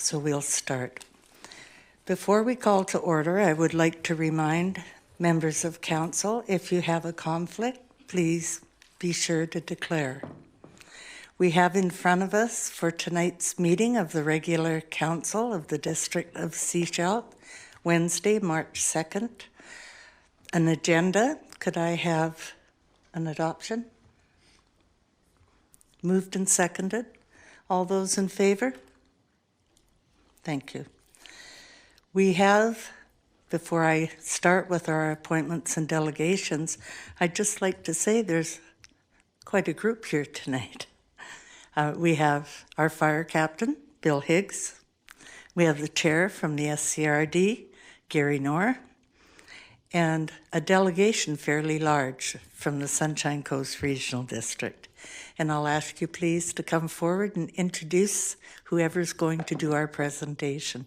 So we'll start. Before we call to order, I would like to remind members of council, if you have a conflict, please be sure to declare. We have in front of us for tonight's meeting of the Regular Council of the District of Sechelt, Wednesday, March 2nd, an agenda. Could I have an adoption? Moved and seconded. All those in favor? Thank you. We have, before I start with our appointments and delegations, I'd just like to say there's quite a group here tonight. We have our fire captain, Bill Higgs. We have the chair from the SCRD, Gary Knorr, and a delegation fairly large from the Sunshine Coast Regional District. And I'll ask you please to come forward and introduce whoever's going to do our presentation.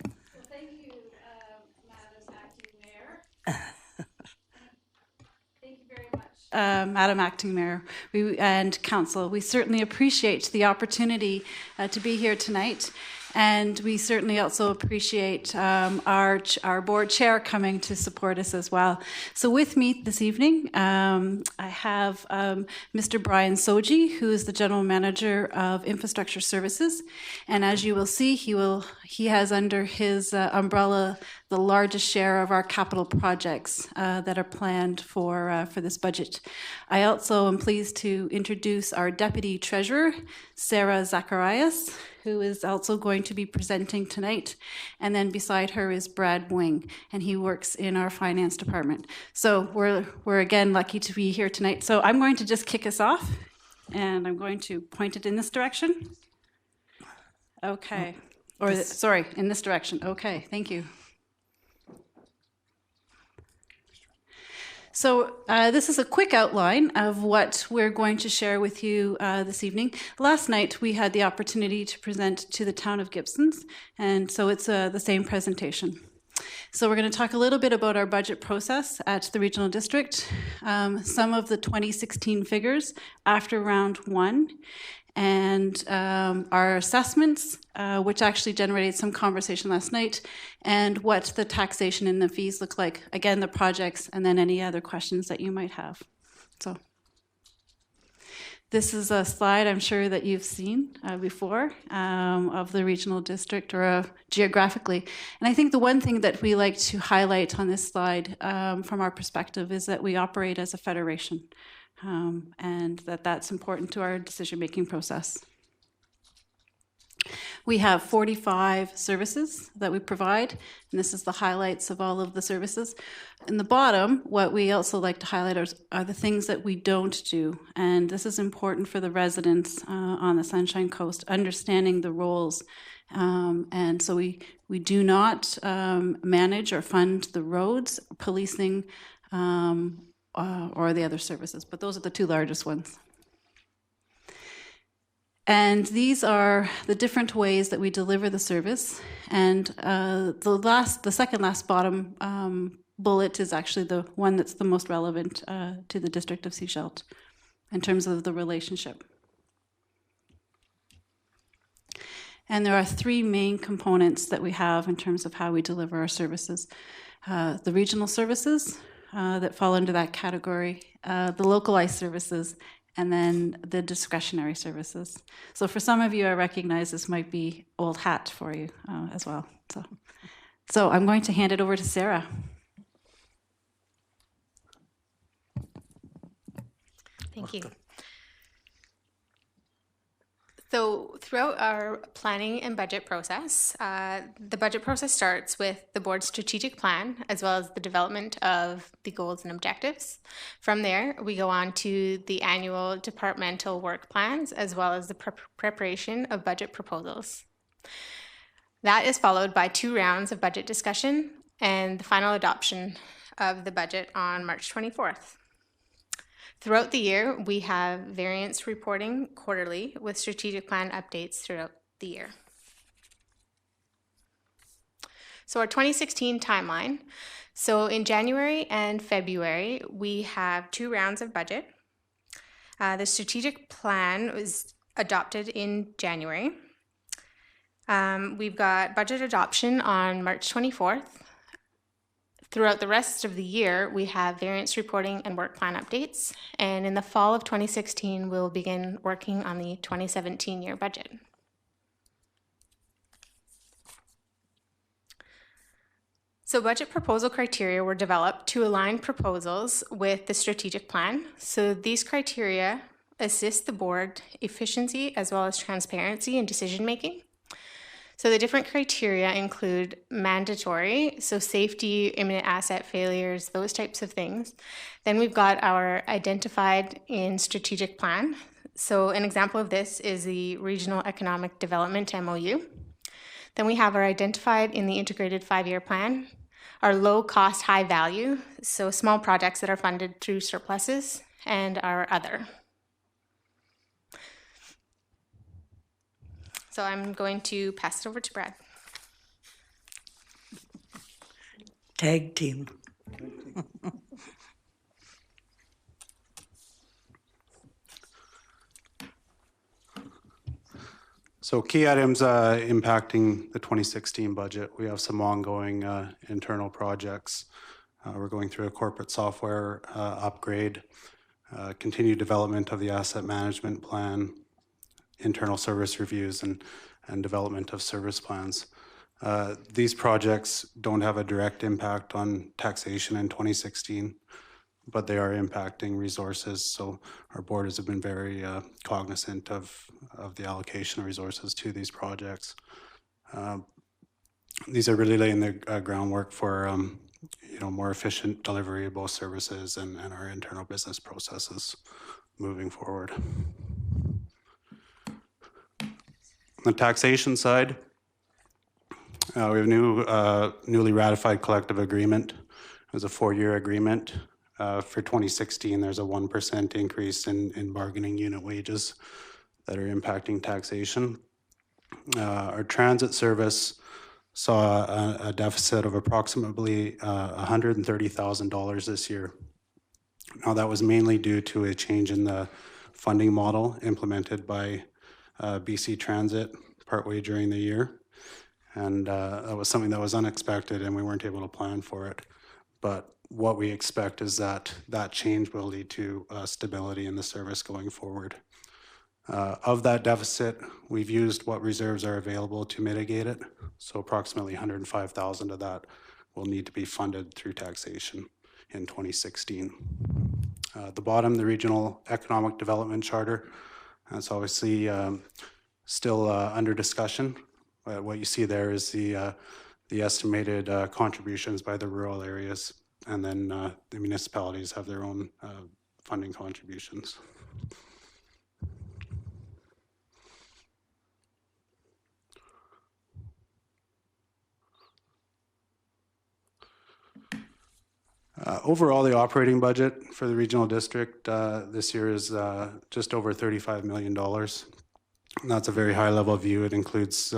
Well, thank you, Madam Acting Mayor. Thank you very much, Madam Acting Mayor and Council. We certainly appreciate the opportunity to be here tonight. And we certainly also appreciate our board chair coming to support us as well. So with me this evening, I have Mr. Brian Soji, who is the General Manager of Infrastructure Services. And as you will see, he has under his umbrella the largest share of our capital projects that are planned for this budget. I also am pleased to introduce our Deputy Treasurer, Sarah Zacharias, who is also going to be presenting tonight. And then beside her is Brad Wing, and he works in our finance department. So we're again lucky to be here tonight. So I'm going to just kick us off, and I'm going to point it in this direction. Okay. Sorry, in this direction. Okay, thank you. So this is a quick outline of what we're going to share with you this evening. Last night we had the opportunity to present to the town of Gibsons, and so it's the same presentation. So we're going to talk a little bit about our budget process at the regional district, some of the 2016 figures after round one, and our assessments, which actually generated some conversation last night, and what the taxation and the fees look like. Again, the projects, and then any other questions that you might have. So this is a slide I'm sure that you've seen before of the regional district or geographically. And I think the one thing that we like to highlight on this slide from our perspective is that we operate as a federation. And that's important to our decision-making process. We have 45 services that we provide, and this is the highlights of all of the services. In the bottom, what we also like to highlight are the things that we don't do, and this is important for the residents on the Sunshine Coast, understanding the roles. And so we do not manage or fund the roads, policing, or the other services, but those are the two largest ones. And these are the different ways that we deliver the service. And the second last bottom bullet is actually the one that's the most relevant to the District of Sechelt in terms of the relationship. And there are three main components that we have in terms of how we deliver our services. The regional services that fall under that category, the localized services, and then the discretionary services. So for some of you, I recognize this might be old hat for you as well. So I'm going to hand it over to Sarah. Thank you. So throughout our planning and budget process, the budget process starts with the board's strategic plan, as well as the development of the goals and objectives. From there, we go on to the annual departmental work plans, as well as the preparation of budget proposals. That is followed by 2 rounds of budget discussion and the final adoption of the budget on March 24th. Throughout the year, we have variance reporting quarterly with strategic plan updates throughout the year. So our 2016 timeline. So in January and February, we have 2 rounds of budget. The strategic plan was adopted in January. We've got budget adoption on March 24th. Throughout the rest of the year, we have variance reporting and work plan updates. And in the fall of 2016, we'll begin working on the 2017 year budget. So budget proposal criteria were developed to align proposals with the strategic plan. So these criteria assist the board efficiency as well as transparency in decision making. So the different criteria include mandatory, so safety, imminent asset failures, those types of things. Then we've got our identified in strategic plan. So an example of this is the Regional Economic Development MOU. Then we have our identified in the integrated 5-year plan, our low cost, high value, so small projects that are funded through surpluses, and our other. So I'm going to pass it over to Brad. Tag team. So key items impacting the 2016 budget. We have some ongoing internal projects. We're going through a corporate software upgrade, continued development of the asset management plan, internal service reviews, and development of service plans. These projects don't have a direct impact on taxation in 2016, but they are impacting resources. So our board has been very cognizant of the allocation of resources to these projects. These are really laying the groundwork for more efficient delivery of both services and our internal business processes moving forward. On the taxation side, we have a newly ratified collective agreement. It was a 4-year agreement. For 2016, there's a 1% increase in bargaining unit wages that are impacting taxation. Our transit service saw a deficit of approximately $130,000 this year. Now that was mainly due to a change in the funding model implemented by BC Transit partway during the year. And that was something that was unexpected and we weren't able to plan for it. But what we expect is that change will lead to stability in the service going forward. Of that deficit, we've used what reserves are available to mitigate it. So approximately $105,000 of that will need to be funded through taxation in 2016. The bottom, the Regional Economic Development Charter, that's obviously still under discussion. What you see there is the estimated contributions by the rural areas, and then the municipalities have their own funding contributions. Overall, the operating budget for the regional district this year is just over $35 million. And that's a very high level view. It includes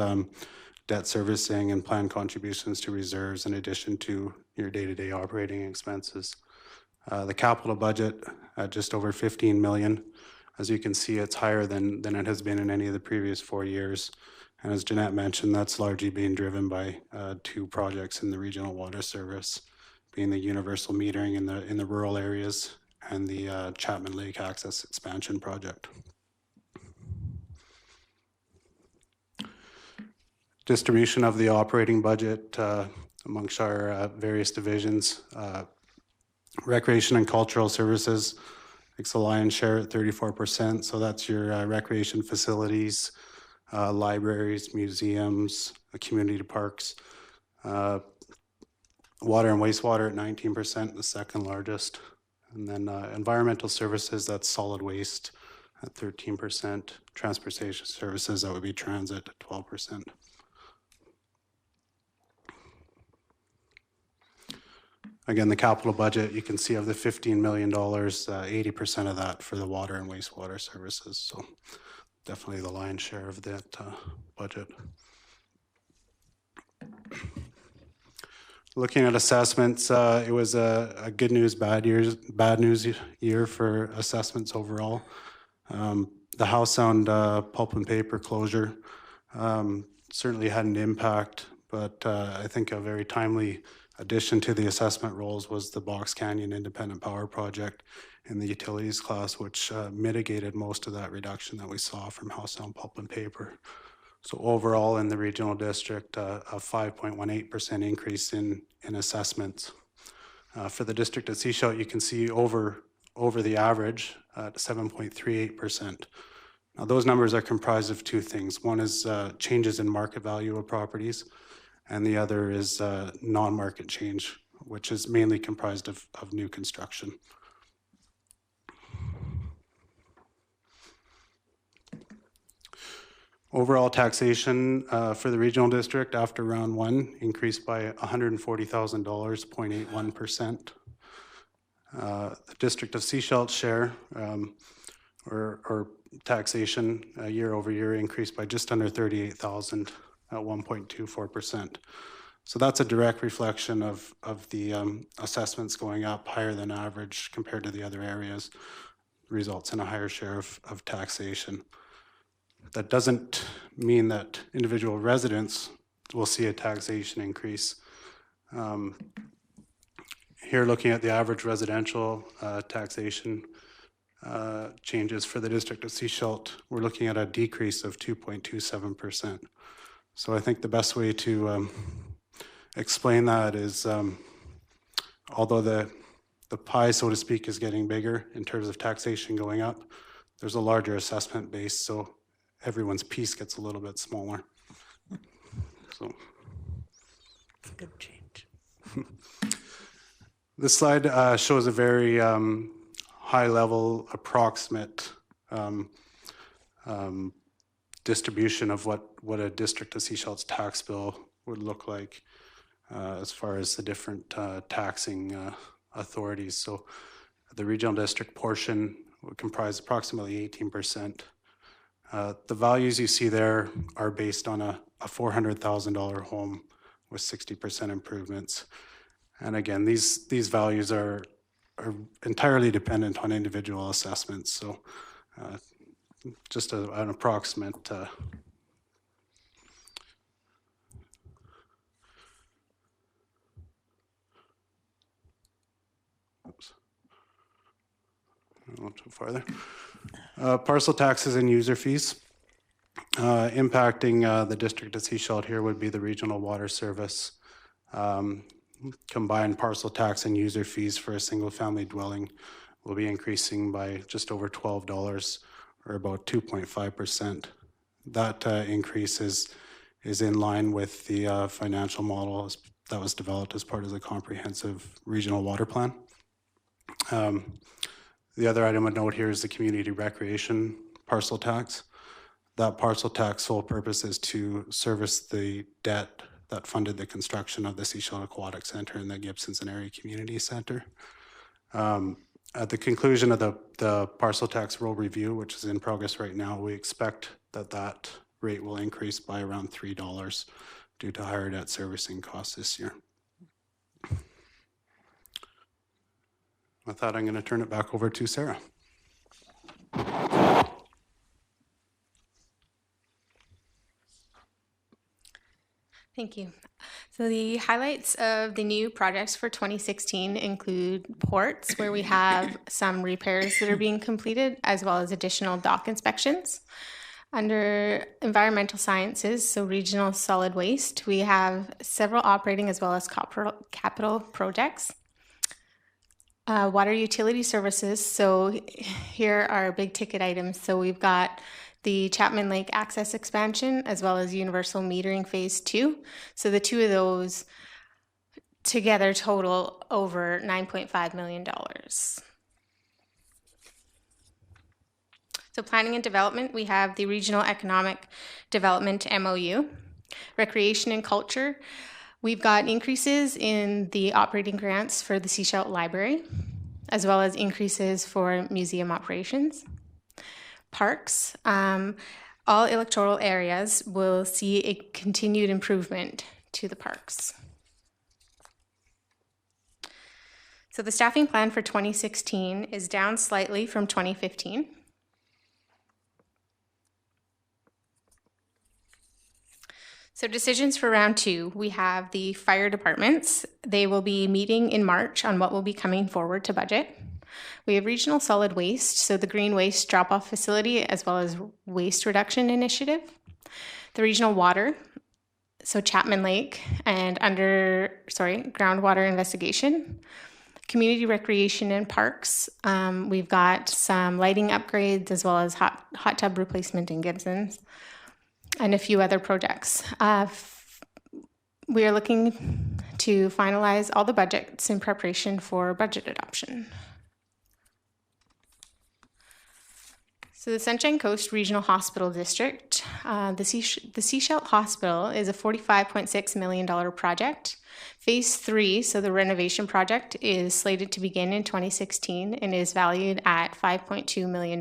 debt servicing and planned contributions to reserves in addition to your day-to-day operating expenses. The capital budget at just over $15 million. As you can see, it's higher than it has been in any of the previous 4 years. And as Jeanette mentioned, that's largely being driven by 2 projects in the regional water service, being the universal metering in the rural areas and the Chapman Lake Access Expansion Project. Distribution of the operating budget amongst our various divisions. Recreation and cultural services takes the lion's share at 34%. So that's your recreation facilities, libraries, museums, community parks. Water and wastewater at 19%, the second largest. And then environmental services, that's solid waste at 13%. Transportation services, that would be transit at 12%. Again, the capital budget, you can see of the $15 million, 80% of that for the water and wastewater services. So definitely the lion's share of that budget. Looking at assessments, it was a good news, bad news year for assessments overall. The Howe Sound pulp and paper closure certainly had an impact, but I think a very timely addition to the assessment rolls was the Box Canyon Independent Power Project in the utilities class, which mitigated most of that reduction that we saw from house sound pulp and paper. So overall in the regional district, a 5.18% increase in assessments. For the district of Sechelt, you can see over the average at 7.38%. Now those numbers are comprised of two things. One is changes in market value of properties, and the other is non-market change, which is mainly comprised of new construction. Overall taxation for the regional district after round one increased by $140,000, 0.81%. The district of Sechelt's share or taxation year over year increased by just under $38,000 at 1.24%. So that's a direct reflection of the assessments going up higher than average compared to the other areas, results in a higher share of taxation. That doesn't mean that individual residents will see a taxation increase. Here, looking at the average residential taxation changes for the district of Sechelt, we're looking at a decrease of 2.27%. So I think the best way to explain that is, although the pie, so to speak, is getting bigger in terms of taxation going up, there's a larger assessment base, so everyone's piece gets a little bit smaller. So It's a good change. This slide shows a very high-level, approximate distribution of what a district of Sechelt's tax bill would look like as far as the different taxing authorities. So the regional district portion would comprise approximately 18%. The values you see there are based on a $400,000 home with 60% improvements. And again, these values are entirely dependent on individual assessments. So just an approximate oops. A little too far there. Parcel taxes and user fees. Impacting the district of Sechelt here would be the regional water service. Combined parcel tax and user fees for a single family dwelling will be increasing by just over $12 or about 2.5%. That increase is in line with the financial model that was developed as part of the comprehensive regional water plan. The other item of note here is the community recreation parcel tax. That parcel tax sole purpose is to service the debt that funded the construction of the Sechelt Aquatic Center and the Gibson Area Community Center. At the conclusion of the parcel tax roll review, which is in progress right now, we expect that rate will increase by around $3 due to higher debt servicing costs this year. With that, I'm going to turn it back over to Sarah. Thank you. So the highlights of the new projects for 2016 include ports, where we have some repairs that are being completed, as well as additional dock inspections. Under environmental sciences, so regional solid waste, we have several operating as well as capital projects. Water utility services, so here are big ticket items. So we've got the Chapman Lake access expansion, as well as universal metering phase 2. So the two of those together total over $9.5 million. So planning and development, we have the Regional Economic Development MOU. Recreation and culture, we've got increases in the operating grants for the Sechelt Library, as well as increases for museum operations. Parks, all electoral areas will see a continued improvement to the parks. So the staffing plan for 2016 is down slightly from 2015. So decisions for round 2, we have the fire departments. They will be meeting in March on what will be coming forward to budget. We have regional solid waste, so the green waste drop-off facility as well as waste reduction initiative. The regional water, so Chapman Lake and groundwater investigation. Community recreation and parks. We've got some lighting upgrades as well as hot tub replacement in Gibson's and a few other projects. We are looking to finalize all the budgets in preparation for budget adoption. So the Sunshine Coast Regional Hospital District, the Sechelt Hospital is a $45.6 million project. Phase 3, so the renovation project, is slated to begin in 2016 and is valued at $5.2 million.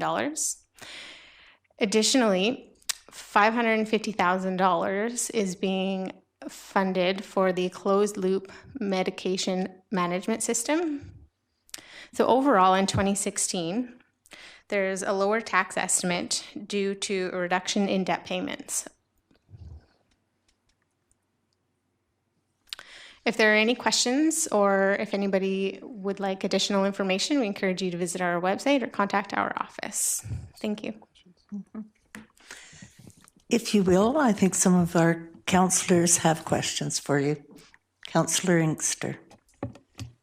Additionally, $550,000 is being funded for the closed loop medication management system. So overall in 2016, there's a lower tax estimate due to a reduction in debt payments. If there are any questions or if anybody would like additional information, we encourage you to visit our website or contact our office. Thank you. If you will, I think some of our councillors have questions for you. Councillor Inkster.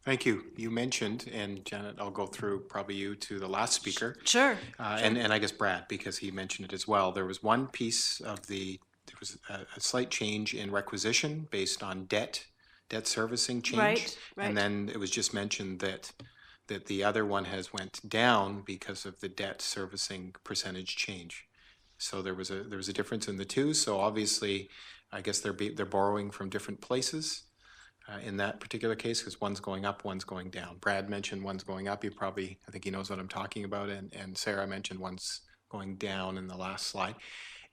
Thank you. You mentioned, and Janet, I'll go through probably you to the last speaker. Sure. And I guess Brad, because he mentioned it as well. There was one piece of there was a slight change in requisition based on debt servicing change. Right. And then it was just mentioned that the other one has went down because of the debt servicing percentage change. So there was a difference in the two. So obviously, I guess they're borrowing from different places. In that particular case, because one's going up, one's going down. Brad mentioned one's going up. I think he knows what I'm talking about. And Sarah mentioned one's going down in the last slide.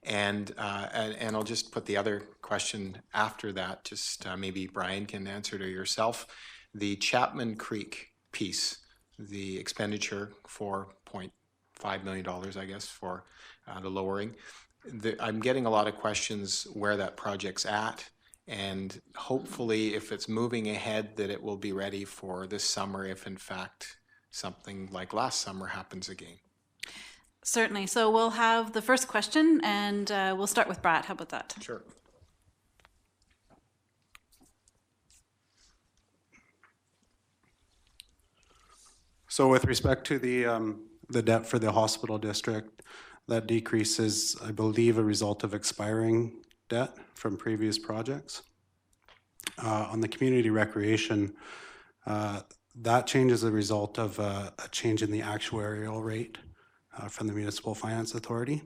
And I'll just put the other question after that. Just maybe Brian can answer to yourself. The Chapman Creek piece, the expenditure for $0.5 million, I guess, for the lowering. I'm getting a lot of questions where that project's at. And hopefully, if it's moving ahead, that it will be ready for this summer if, in fact, something like last summer happens again. Certainly. So we'll have the first question, and we'll start with Brad. How about that? Sure. So with respect to the debt for the hospital district, that decrease is, I believe, a result of expiring debt from previous projects. On the community recreation, that change is a result of a change in the actuarial rate from the Municipal Finance Authority.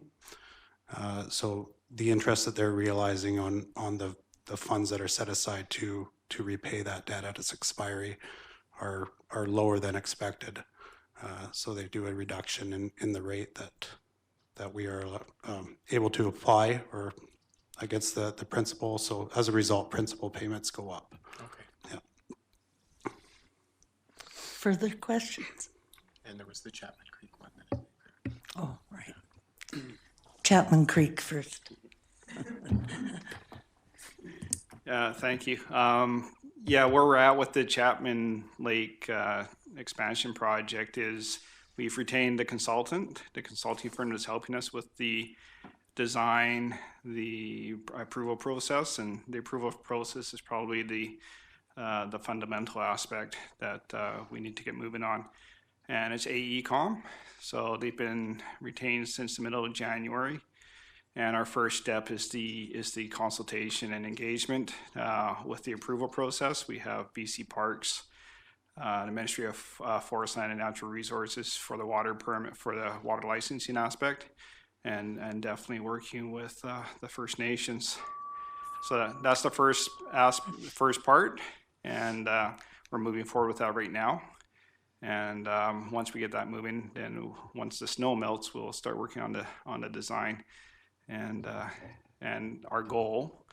So the interest that they're realizing on the funds that are set aside to repay that debt at its expiry are lower than expected. So they do a reduction in the rate that we are able to apply or against the principal. So as a result, principal payments go up. Okay. Yeah. Further questions? And there was the Chapman Creek one. Oh, right. Chapman Creek first. Yeah, thank you. Yeah, where we're at with the Chapman Lake expansion project is we've retained the consultant. The consulting firm is helping us with the design, the approval process, and the approval process is probably the fundamental aspect that we need to get moving on. And it's AECOM, so they've been retained since the middle of January. And our first step is the consultation and engagement with the approval process. We have BC Parks, the Ministry of Forest, Land and Natural Resources for the water permit, for the water licensing aspect, and definitely working with the First Nations. So that's the first part, and we're moving forward with that right now. And once we get that moving, then once the snow melts, we'll start working on the design. And our goal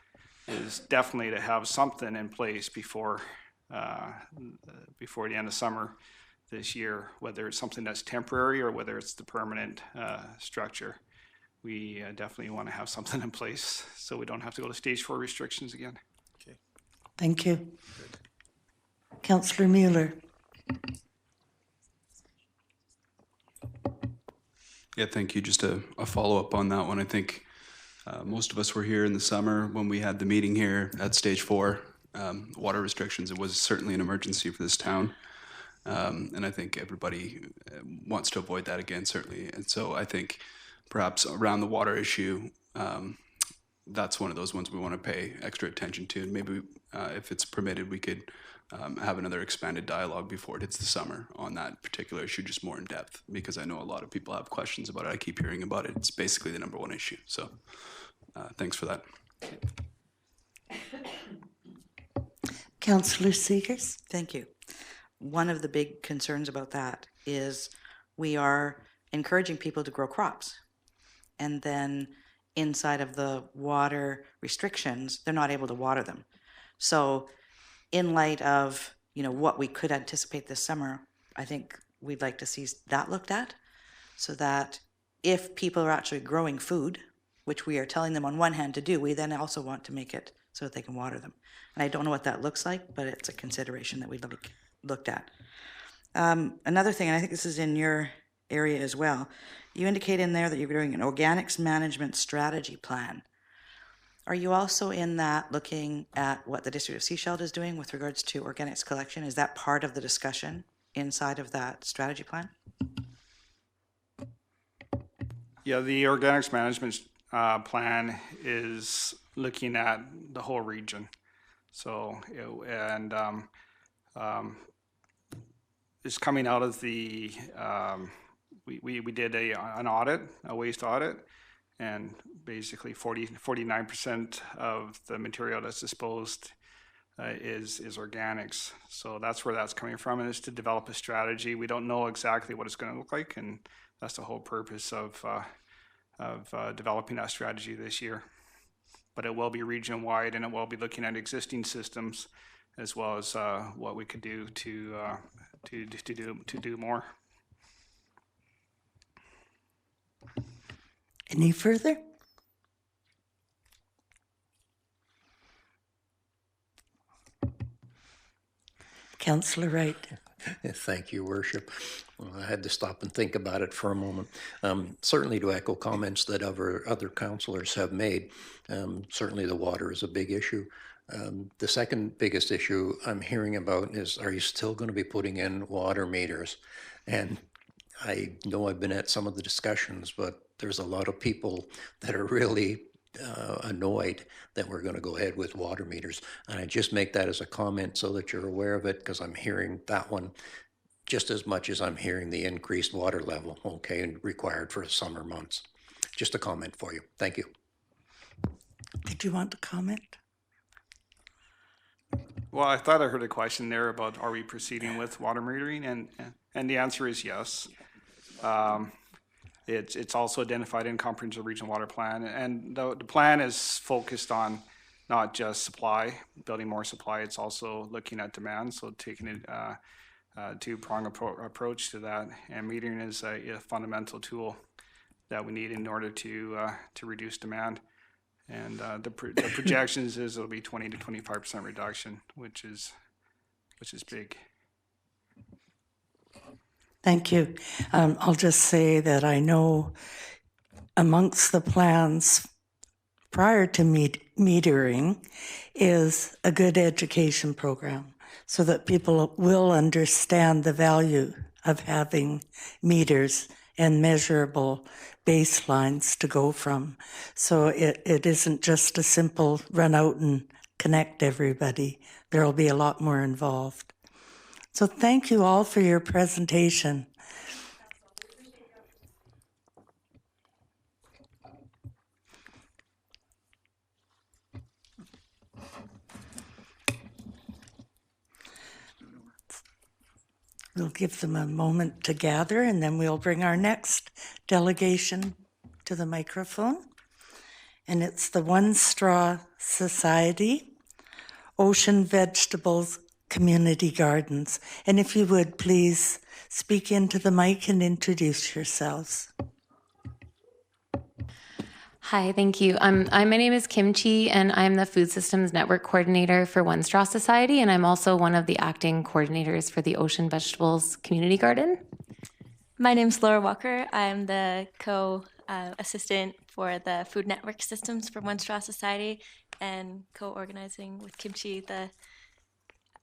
is definitely to have something in place before the end of summer this year, whether it's something that's temporary or whether it's the permanent structure. we definitely want to have something in place so we don't have to go to stage 4 restrictions again. Okay. Thank you. Councillor Mueller. Yeah, thank you. Just a follow-up on that one. I think most of us were here in the summer when we had the meeting here at stage 4, water restrictions. It was certainly an emergency for this town. And I think everybody wants to avoid that again, certainly. And so I think perhaps around the water issue, that's one of those ones we want to pay extra attention to. And maybe if it's permitted, we could have another expanded dialogue before it hits the summer on that particular issue, just more in depth, because I know a lot of people have questions about it. I keep hearing about it. It's basically the number one issue. So thanks for that. Councillor Seegers. Thank you. One of the big concerns about that is we are encouraging people to grow crops. And then inside of the water restrictions, they're not able to water them. So in light of, what we could anticipate this summer, I think we'd like to see that looked at so that if people are actually growing food, which we are telling them on one hand to do, we then also want to make it so that they can water them. And I don't know what that looks like, but it's a consideration that we looked at. Another thing, and I think this is in your area as well, you indicate in there that you're doing an organics management strategy plan. Are you also in that looking at what the District of Sechelt is doing with regards to organics collection? Is that part of the discussion inside of that strategy plan? Yeah, the organics management plan is looking at the whole region. So, it's coming out of the, we did an audit, a waste audit, and basically 49% of the material that's disposed is organics. So that's where that's coming from, and it's to develop a strategy. We don't know exactly what it's going to look like, and that's the whole purpose of developing that strategy this year. But it will be region-wide, and it will be looking at existing systems as well as what we could do to do more. Any further? Councillor Wright. Thank you, Worship. Well, I had to stop and think about it for a moment. Certainly to echo comments that other councillors have made, certainly the water is a big issue. The second biggest issue I'm hearing about is, are you still going to be putting in water meters? And I know I've been at some of the discussions, but there's a lot of people that are really annoyed that we're going to go ahead with water meters. And I just make that as a comment so that you're aware of it, because I'm hearing that one just as much as I'm hearing the increased water level, okay, and required for summer months. Just a comment for you. Thank you. Did you want to comment? Well, I thought I heard a question there about, are we proceeding with water metering? And the answer is yes. It's also identified in Comprehensive Regional Water Plan, and the plan is focused on not just supply, building more supply, it's also looking at demand, so taking a two-prong approach to that, and metering is a fundamental tool that we need in order to reduce demand. And the projections is it'll be 20 to 25% reduction, which is big. Thank you. I'll just say that I know amongst the plans prior to metering is a good education program so that people will understand the value of having meters and measurable baselines to go from. So it isn't just a simple run out and connect everybody. There will be a lot more involved. So thank you all for your presentation. We'll give them a moment to gather, and then we'll bring our next delegation to the microphone. And it's the One Straw Society, Ocean Vegetables Community Gardens. And if you would, please speak into the mic and introduce yourselves. Hi, thank you. My name is Kim Chi, and I'm the Food Systems Network Coordinator for One Straw Society, and I'm also one of the acting coordinators for the Ocean Vegetables Community Garden. My name's Laura Walker. I'm the co-assistant for the Food Network Systems for One Straw Society and co-organizing with Kim Chi the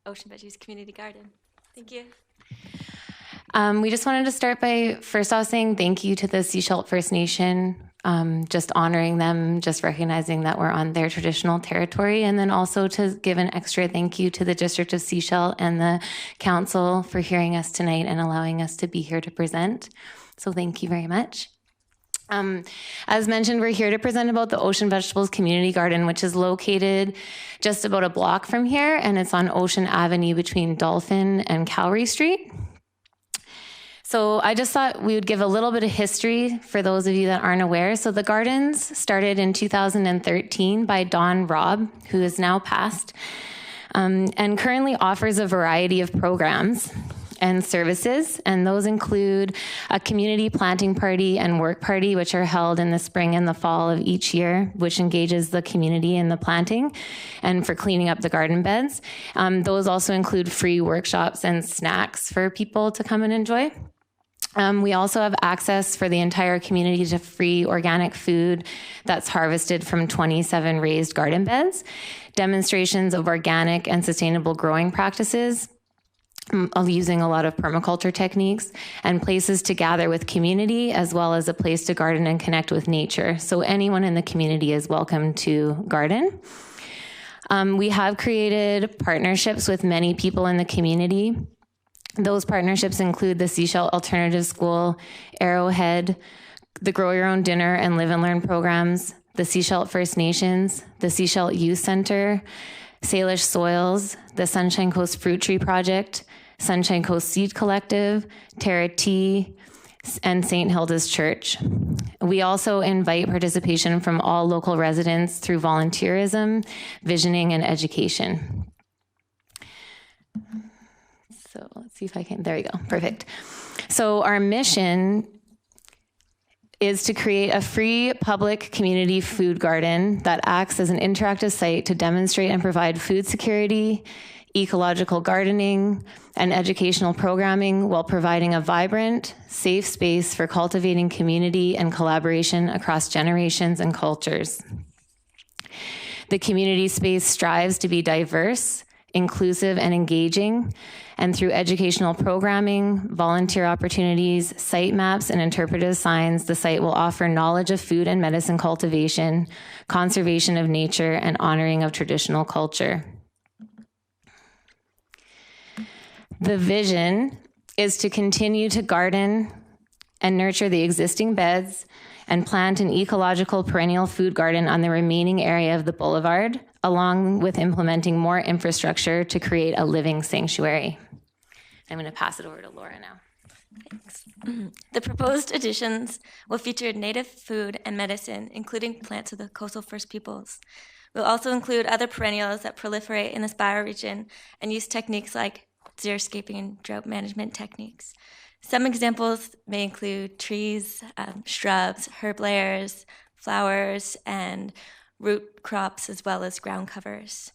Ocean Veggies Community Garden. Thank you. We just wanted to start by first off saying thank you to the Sechelt First Nation, just honoring them, just recognizing that we're on their traditional territory, and then also to give an extra thank you to the District of Sechelt and the Council for hearing us tonight and allowing us to be here to present. So thank you very much. As mentioned, we're here to present about the Ocean Vegetables Community Garden, which is located just about a block from here, and it's on Ocean Avenue between Dolphin and Cowrie Street. So I just thought we would give a little bit of history for those of you that aren't aware. So the gardens started in 2013 by Don Robb, who is now passed, and currently offers a variety of programs and services. And those include a community planting party and work party, which are held in the spring and the fall of each year, which engages the community in the planting and for cleaning up the garden beds. Those also include free workshops and snacks for people to come and enjoy. We also have access for the entire community to free organic food that's harvested from 27 raised garden beds, demonstrations of organic and sustainable growing practices, using a lot of permaculture techniques, and places to gather with community, as well as a place to garden and connect with nature. So anyone in the community is welcome to garden. We have created partnerships with many people in the community. Those partnerships include the Sechelt Alternative School, Arrowhead, the Grow Your Own Dinner and Live and Learn programs, the Sechelt First Nations, the Sechelt Youth Center, Salish Soils, the Sunshine Coast Fruit Tree Project, Sunshine Coast Seed Collective, Terra Tea, and St. Hilda's Church. We also invite participation from all local residents through volunteerism, visioning, and education. So let's see if I can, there we go, perfect. So our mission is to create a free public community food garden that acts as an interactive site to demonstrate and provide food security, ecological gardening, and educational programming while providing a vibrant, safe space for cultivating community and collaboration across generations and cultures. The community space strives to be diverse, inclusive, and engaging, and through educational programming, volunteer opportunities, site maps, and interpretive signs, the site will offer knowledge of food and medicine cultivation, conservation of nature, and honoring of traditional culture. The vision is to continue to garden and nurture the existing beds and plant an ecological perennial food garden on the remaining area of the boulevard, along with implementing more infrastructure to create a living sanctuary. I'm going to pass it over to Laura now. Thanks. The proposed additions will feature native food and medicine, including plants of the coastal First Peoples. We'll also include other perennials that proliferate in this bioregion and use techniques like xeriscaping and drought management techniques. Some examples may include trees, shrubs, herb layers, flowers, and root crops, as well as ground covers.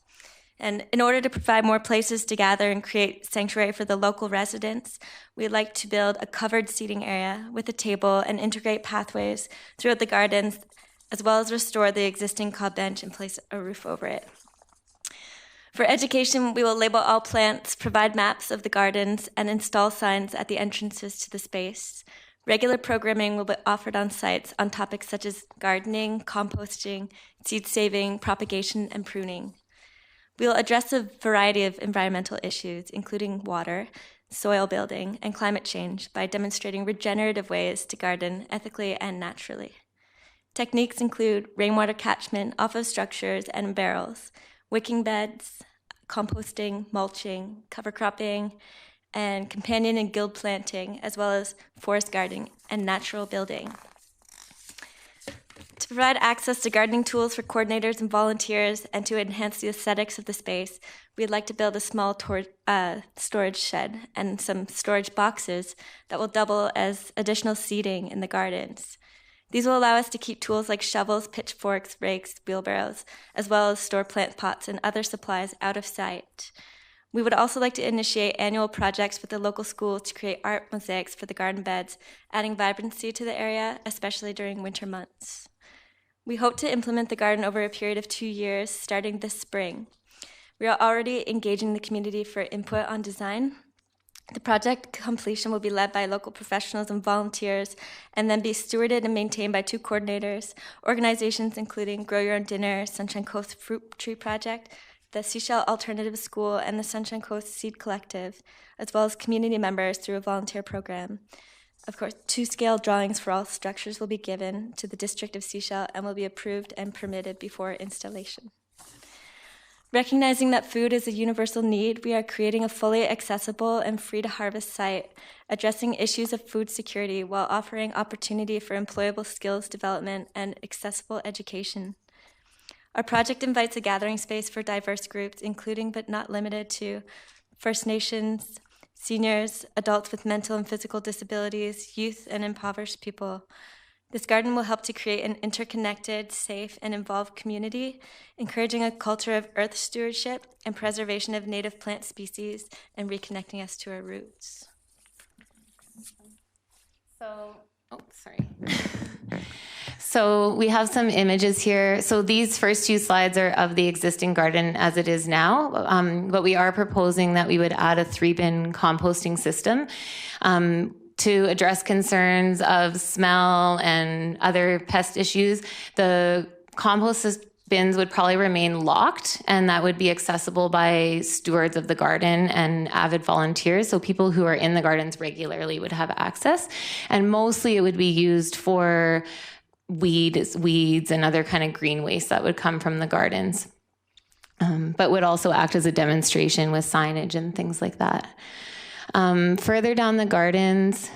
And in order to provide more places to gather and create sanctuary for the local residents, we'd like to build a covered seating area with a table and integrate pathways throughout the gardens, as well as restore the existing cob bench and place a roof over it. For education, we will label all plants, provide maps of the gardens, and install signs at the entrances to the space. Regular programming will be offered on sites on topics such as gardening, composting, seed saving, propagation, and pruning. We will address a variety of environmental issues, including water, soil building, and climate change by demonstrating regenerative ways to garden ethically and naturally. Techniques include rainwater catchment off of structures and barrels, wicking beds, composting, mulching, cover cropping, and companion and guild planting, as well as forest gardening and natural building. To provide access to gardening tools for coordinators and volunteers and to enhance the aesthetics of the space, we'd like to build a small storage shed and some storage boxes that will double as additional seating in the gardens. These will allow us to keep tools like shovels, pitchforks, rakes, wheelbarrows, as well as store plant pots and other supplies out of sight. We would also like to initiate annual projects with the local schools to create art mosaics for the garden beds, adding vibrancy to the area, especially during winter months. We hope to implement the garden over a period of 2 years, starting this spring. We are already engaging the community for input on design. The project completion will be led by local professionals and volunteers, and then be stewarded and maintained by 2 coordinators, organizations including Grow Your Own Dinner, Sunshine Coast Fruit Tree Project, the Sechelt Alternative School, and the Sunshine Coast Seed Collective, as well as community members through a volunteer program. Of course, 2 scale drawings for all structures will be given to the District of Sechelt and will be approved and permitted before installation. Recognizing that food is a universal need, we are creating a fully accessible and free-to-harvest site, addressing issues of food security while offering opportunity for employable skills development and accessible education. Our project invites a gathering space for diverse groups, including but not limited to First Nations, seniors, adults with mental and physical disabilities, youth, and impoverished people. This garden will help to create an interconnected, safe, and involved community, encouraging a culture of earth stewardship and preservation of native plant species, and reconnecting us to our roots. So we have some images here. So these first 2 slides are of the existing garden as it is now, but we are proposing that we would add a 3-bin composting system to address concerns of smell and other pest issues. The compost bins would probably remain locked, and that would be accessible by stewards of the garden and avid volunteers. So people who are in the gardens regularly would have access. And mostly it would be used for weeds and other kind of green waste that would come from the gardens, but would also act as a demonstration with signage and things like that. Further down the gardens,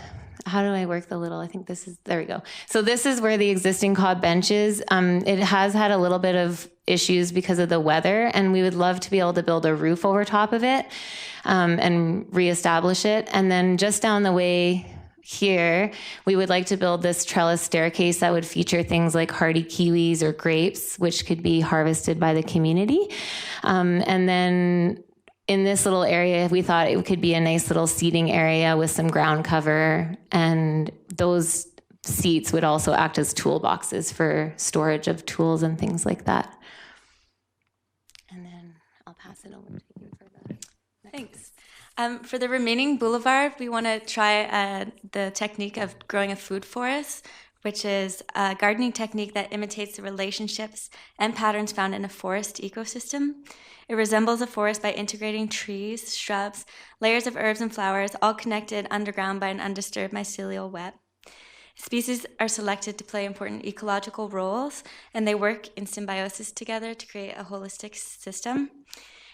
how do I work the little, I think this is, there we go. So this is where the existing cob bench is. It has had a little bit of issues because of the weather, and we would love to be able to build a roof over top of it and reestablish it. And then just down the way here, we would like to build this trellis staircase that would feature things like hardy kiwis or grapes, which could be harvested by the community. And then in this little area, we thought it could be a nice little seating area with some ground cover, and those seats would also act as toolboxes for storage of tools and things like that. And then I'll pass it over to you for the next. Thanks. For the remaining boulevard, we want to try the technique of growing a food forest, which is a gardening technique that imitates the relationships and patterns found in a forest ecosystem. It resembles a forest by integrating trees, shrubs, layers of herbs and flowers, all connected underground by an undisturbed mycelial web. Species are selected to play important ecological roles, and they work in symbiosis together to create a holistic system.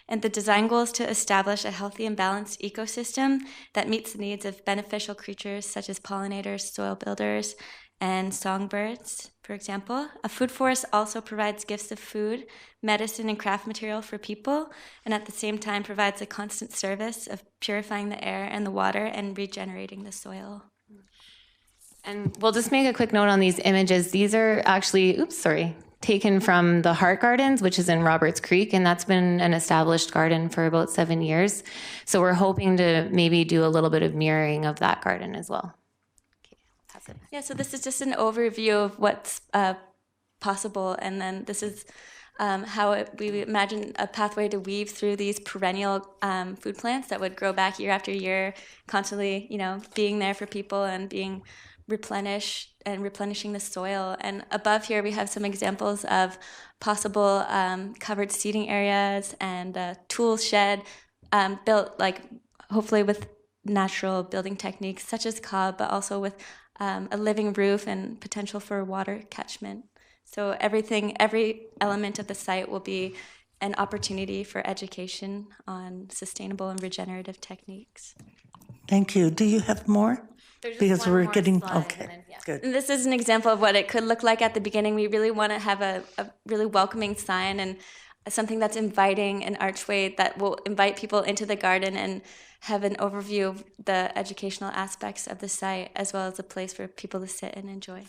And the design goal is to establish a healthy and balanced ecosystem that meets the needs of beneficial creatures such as pollinators, soil builders, and songbirds, for example. A food forest also provides gifts of food, medicine, and craft material for people, and at the same time provides a constant service of purifying the air and the water and regenerating the soil. And we'll just make a quick note on these images. These are actually, taken from the Heart Gardens, which is in Roberts Creek, and that's been an established garden for about 7 years. So we're hoping to maybe do a little bit of mirroring of that garden as well. Yeah, so this is just an overview of what's possible, and then this is how we imagine a pathway to weave through these perennial food plants that would grow back year after year, constantly, being there for people and being replenishing the soil. And above here, we have some examples of possible covered seating areas and a tool shed built, hopefully with natural building techniques such as cob, but also with a living roof and potential for water catchment. So every element of the site will be an opportunity for education on sustainable and regenerative techniques. Thank you. Do you have more? Because we're getting, okay, then, yeah. Good. And this is an example of what it could look like at the beginning. We really want to have a really welcoming sign and something that's inviting, an archway that will invite people into the garden and have an overview of the educational aspects of the site, as well as a place for people to sit and enjoy.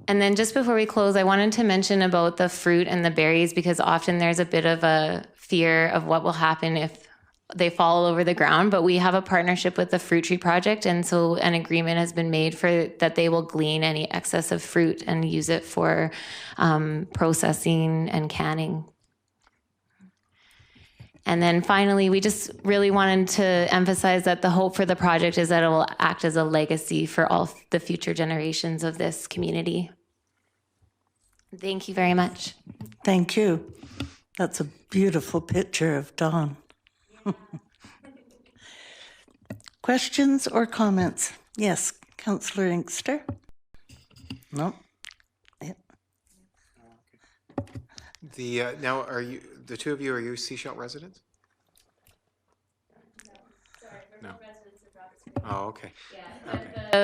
And then just before we close, I wanted to mention about the fruit and the berries, because often there's a bit of a fear of what will happen if they fall over the ground. But we have a partnership with the Fruit Tree Project, and so an agreement has been made for that they will glean any excess of fruit and use it for processing and canning. And then finally, we just really wanted to emphasize that the hope for the project is that it will act as a legacy for all the future generations of this community. Thank you very much. Thank you. That's a beautiful picture of Dawn. Questions or comments? Yes, Councillor Inkster? No? Yeah. Now, are you, the two of you, are you Sechelt residents? No. Oh, okay.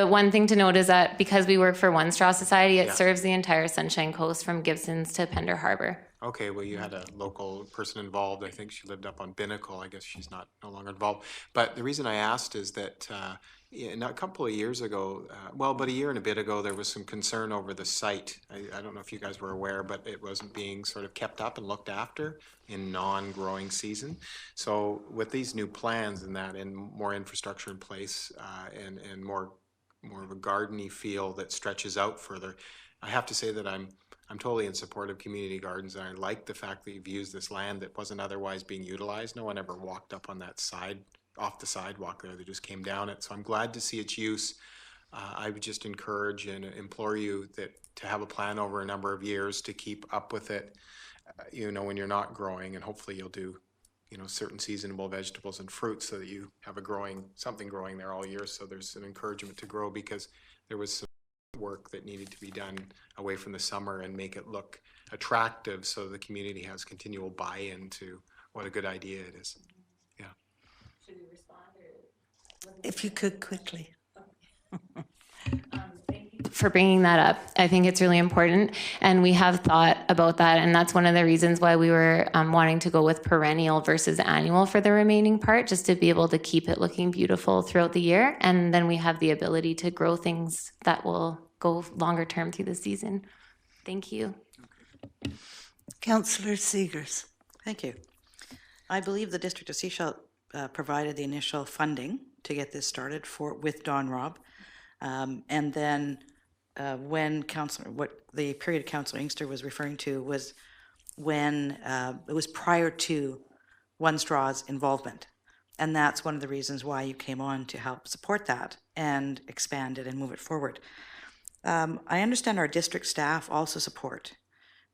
One thing to note is that because we work for One Straw Society, it Yeah. serves the entire Sunshine Coast from Gibsons to Pender Harbor. Okay, well, you had a local person involved. I think she lived up on Binnacle. I guess she's no longer involved. But the reason I asked is that a couple of years ago, about a year and a bit ago, there was some concern over the site. I don't know if you guys were aware, but it wasn't being sort of kept up and looked after in non-growing season. So with these new plans and that, and more infrastructure in place, and more of a gardeny feel that stretches out further, I have to say that I'm totally in support of community gardens, and I like the fact that you've used this land that wasn't otherwise being utilized. No one ever walked up on that side, off the sidewalk there. They just came down it. So I'm glad to see its use. I would just encourage and implore you to have a plan over a number of years to keep up with it, when you're not growing, and hopefully you'll do, certain seasonable vegetables and fruits so that you have something growing there all year. So there's an encouragement to grow, because there was some work that needed to be done away from the summer and make it look attractive so the community has continual buy-in to what a good idea it is. Yeah. Should we respond? If you could quickly. Thank you for bringing that up. I think it's really important, and we have thought about that, and that's one of the reasons why we were wanting to go with perennial versus annual for the remaining part, just to be able to keep it looking beautiful throughout the year, and then we have the ability to grow things that will go longer term through the season. Thank you. Councillor Seegers. Thank you. I believe the District of Sechelt provided the initial funding to get this started with Don Rob. And then what the period Councillor Inkster was referring to was when it was prior to One Straw's involvement. And that's one of the reasons why you came on to help support that and expand it and move it forward. I understand our district staff also support.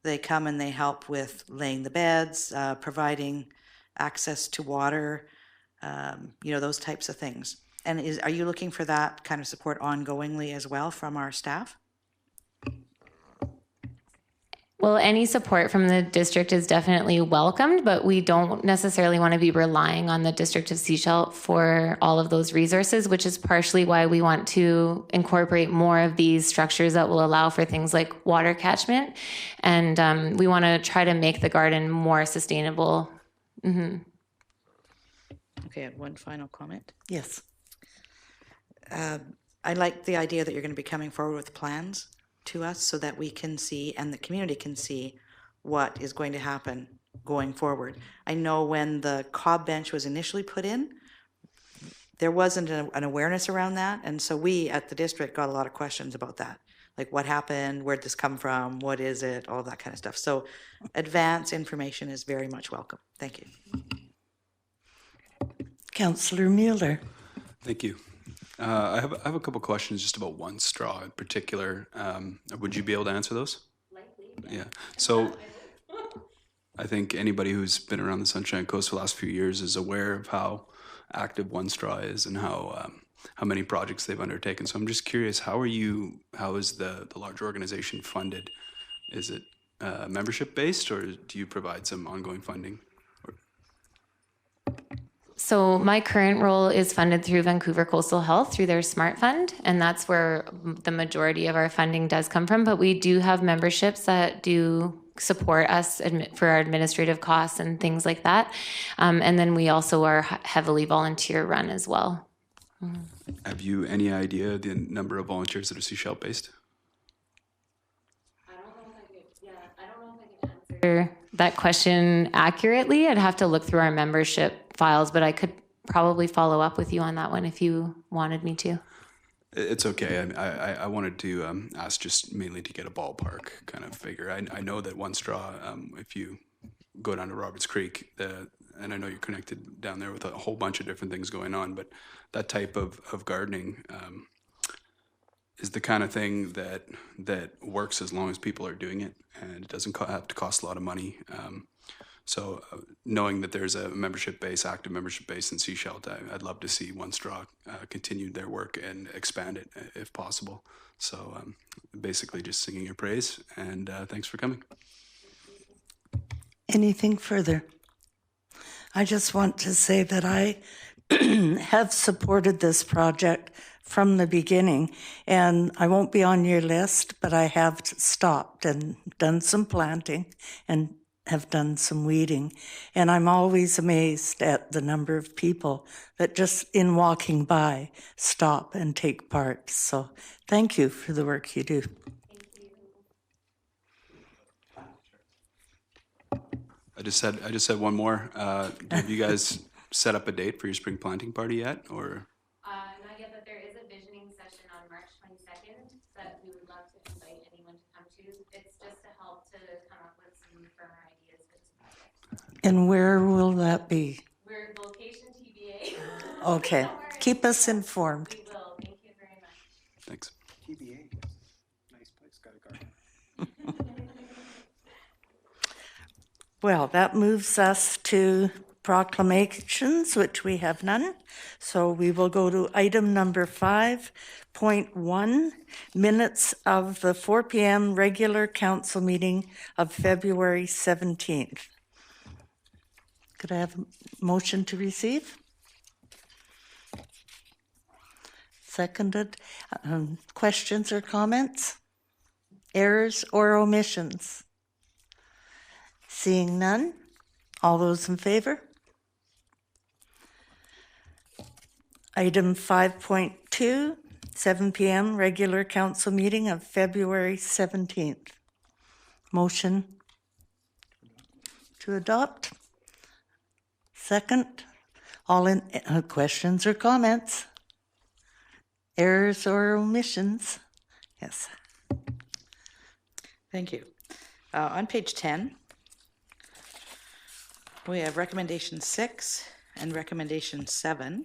They come and they help with laying the beds, providing access to water, those types of things. And are you looking for that kind of support ongoingly as well from our staff? Well, any support from the district is definitely welcomed, but we don't necessarily want to be relying on the District of Sechelt for all of those resources, which is partially why we want to incorporate more of these structures that will allow for things like water catchment. And we want to try to make the garden more sustainable. Mm-hmm. Okay, I have one final comment. Yes. I like the idea that you're going to be coming forward with plans to us so that we can see and the community can see what is going to happen going forward. I know when the cob bench was initially put in, there wasn't an awareness around that, and so we at the district got a lot of questions about that. Like, what happened, where'd this come from, what is it, all that kind of stuff. So advance information is very much welcome. Thank you. Councillor Mueller. Thank you. I have a couple questions just about One Straw in particular. Would you be able to answer those? Likely. Yeah. So I think anybody who's been around the Sunshine Coast for the last few years is aware of how active One Straw is and how many projects they've undertaken. So I'm just curious, how is the large organization funded? Is it membership based, or do you provide some ongoing funding? So my current role is funded through Vancouver Coastal Health through their SMART Fund, and that's where the majority of our funding does come from. But we do have memberships that do support us for our administrative costs and things like that. And then we also are heavily volunteer run as well. Have you any idea the number of volunteers that are Sechelt based? I don't know if I can answer that question accurately. I'd have to look through our membership files, but I could probably follow up with you on that one if you wanted me to. It's okay. I wanted to ask just mainly to get a ballpark kind of figure. I know that One Straw, if you go down to Roberts Creek, and I know you're connected down there with a whole bunch of different things going on, but that type of gardening is the kind of thing that works as long as people are doing it, and it doesn't have to cost a lot of money. So knowing that there's a membership base, active membership base in Sechelt, I'd love to see One Straw continue their work and expand it if possible. So basically just singing your praise, and thanks for coming. Anything further? I just want to say that I have supported this project from the beginning, and I won't be on your list, but I have stopped and done some planting and have done some weeding. And I'm always amazed at the number of people that just in walking by stop and take part. So thank you for the work you do. I just said one more. Have you guys set up a date for your spring planting party yet, or? Not yet, but there is a visioning session on March 22nd that we would love to invite anyone to come to. It's just to help to come up with some firmer ideas for this project. And where will that be? We're location TBA. Okay, keep us informed. We will. Thank you very much. Thanks. TBA, nice place, got a garden. Well, that moves us to proclamations, which we have none. So we will go to item number 5.1, minutes of the 4 p.m. regular council meeting of February 17th. Could I have a motion to receive? Seconded. Questions or comments? Errors or omissions? Seeing none, all those in favor? Item 5.2, 7 p.m. regular council meeting of February 17th. Motion to adopt? Second. All in questions or comments? Errors or omissions? Yes. Thank you. On page 10, we have recommendation 6 and recommendation 7,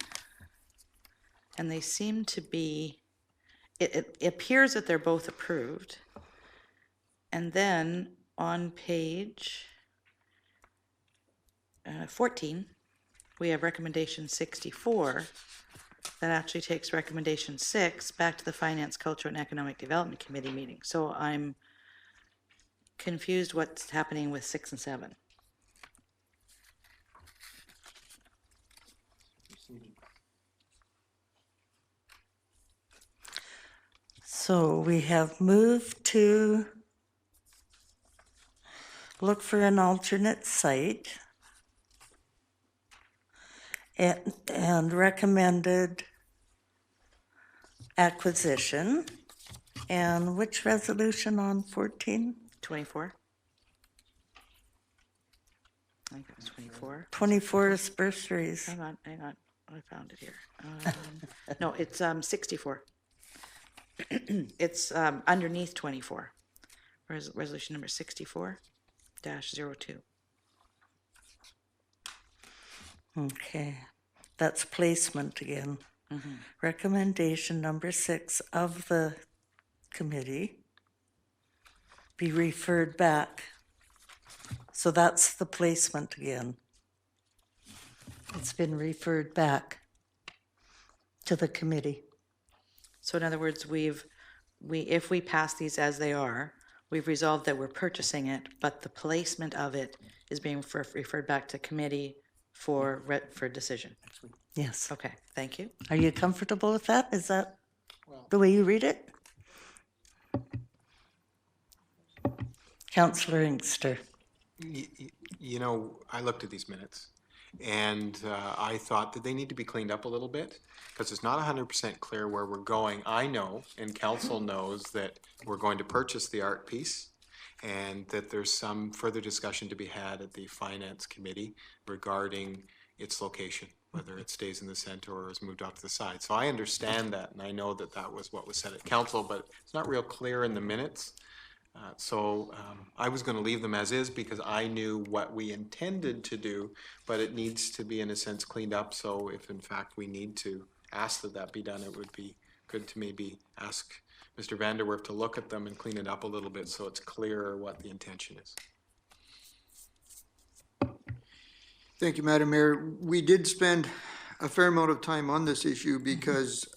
and they seem to be, it appears that they're both approved. And then on page 14, we have recommendation 64 that actually takes recommendation 6 back to the Finance, Culture, and Economic Development Committee meeting. So I'm confused what's happening with 6 and 7. So we have moved to look for an alternate site and recommended acquisition. And which resolution on 14? 24. I think it was 24. 24 is bursaries. Hang on. I found it here. No, it's 64. It's underneath 24. Resolution number 64-02. Okay, that's placement again. Recommendation number 6 of the committee be referred back. So that's the placement again. It's been referred back to the committee. So in other words, if we pass these as they are, we've resolved that we're purchasing it, but the placement of it is being referred back to committee for decision. Yes. Okay, thank you. Are you comfortable with that? Is that the way you read it? Councillor Inkster. You know, I looked at these minutes, and I thought that they need to be cleaned up a little bit, because it's not 100% clear where we're going. I know, and council knows, that we're going to purchase the art piece, and that there's some further discussion to be had at the Finance Committee regarding its location, whether it stays in the center or is moved off to the side. So I understand that, and I know that that was what was said at council, but it's not real clear in the minutes. So I was going to leave them as is because I knew what we intended to do, but it needs to be, in a sense, cleaned up. So if, in fact, we need to ask that that be done, it would be good to maybe ask Mr. Vanderwerf to look at them and clean it up a little bit so it's clearer what the intention is. Thank you, Madam Mayor. We did spend a fair amount of time on this issue because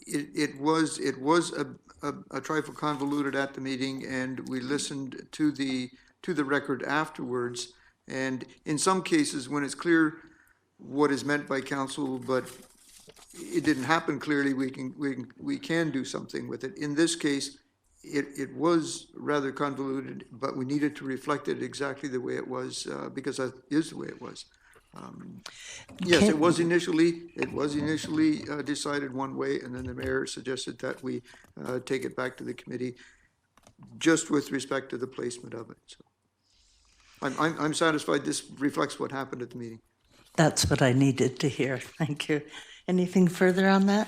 it was a trifle convoluted at the meeting, and we listened to the record afterwards. And in some cases, when it's clear what is meant by council, but it didn't happen clearly, we can do something with it. In this case, it was rather convoluted, but we needed to reflect it exactly the way it was because that is the way it was. Yes, it was initially decided one way, and then the mayor suggested that we take it back to the committee, just with respect to the placement of it. So I'm satisfied this reflects what happened at the meeting. That's what I needed to hear. Thank you. Anything further on that?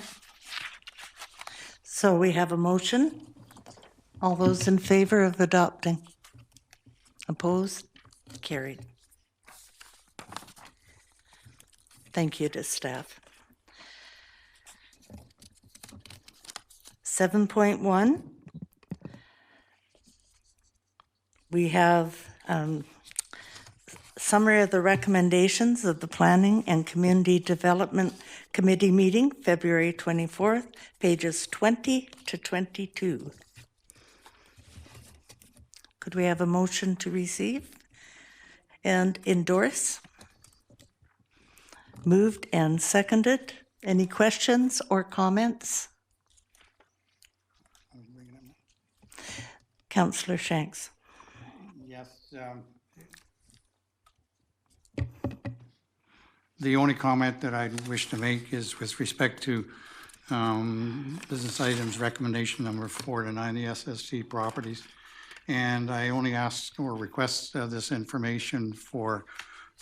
So we have a motion. All those in favor of adopting? Opposed? Carried. Thank you to staff. 7.1. We have summary of the recommendations of the Planning and Community Development Committee meeting, February 24th, pages 20 to 22. Could we have a motion to receive and endorse? Moved and seconded. Any questions or comments? Councillor Shanks. Yes. The only comment that I wish to make is with respect to business items recommendation number 4 to 9, the SST properties. And I only ask or request this information for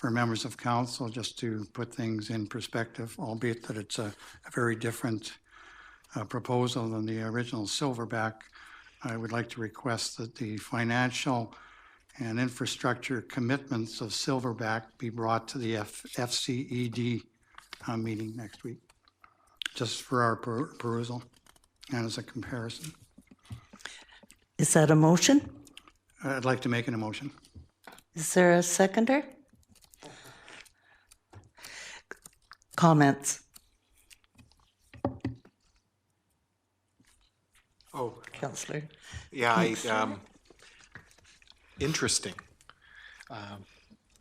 members of council just to put things in perspective, albeit that it's a very different proposal than the original Silverback. I would like to request that the financial and infrastructure commitments of Silverback be brought to the FCED meeting next week, just for our perusal and as a comparison. Is that a motion? I'd like to make an motion. Is there a seconder? Comments? Oh, Councillor. yeah, interesting.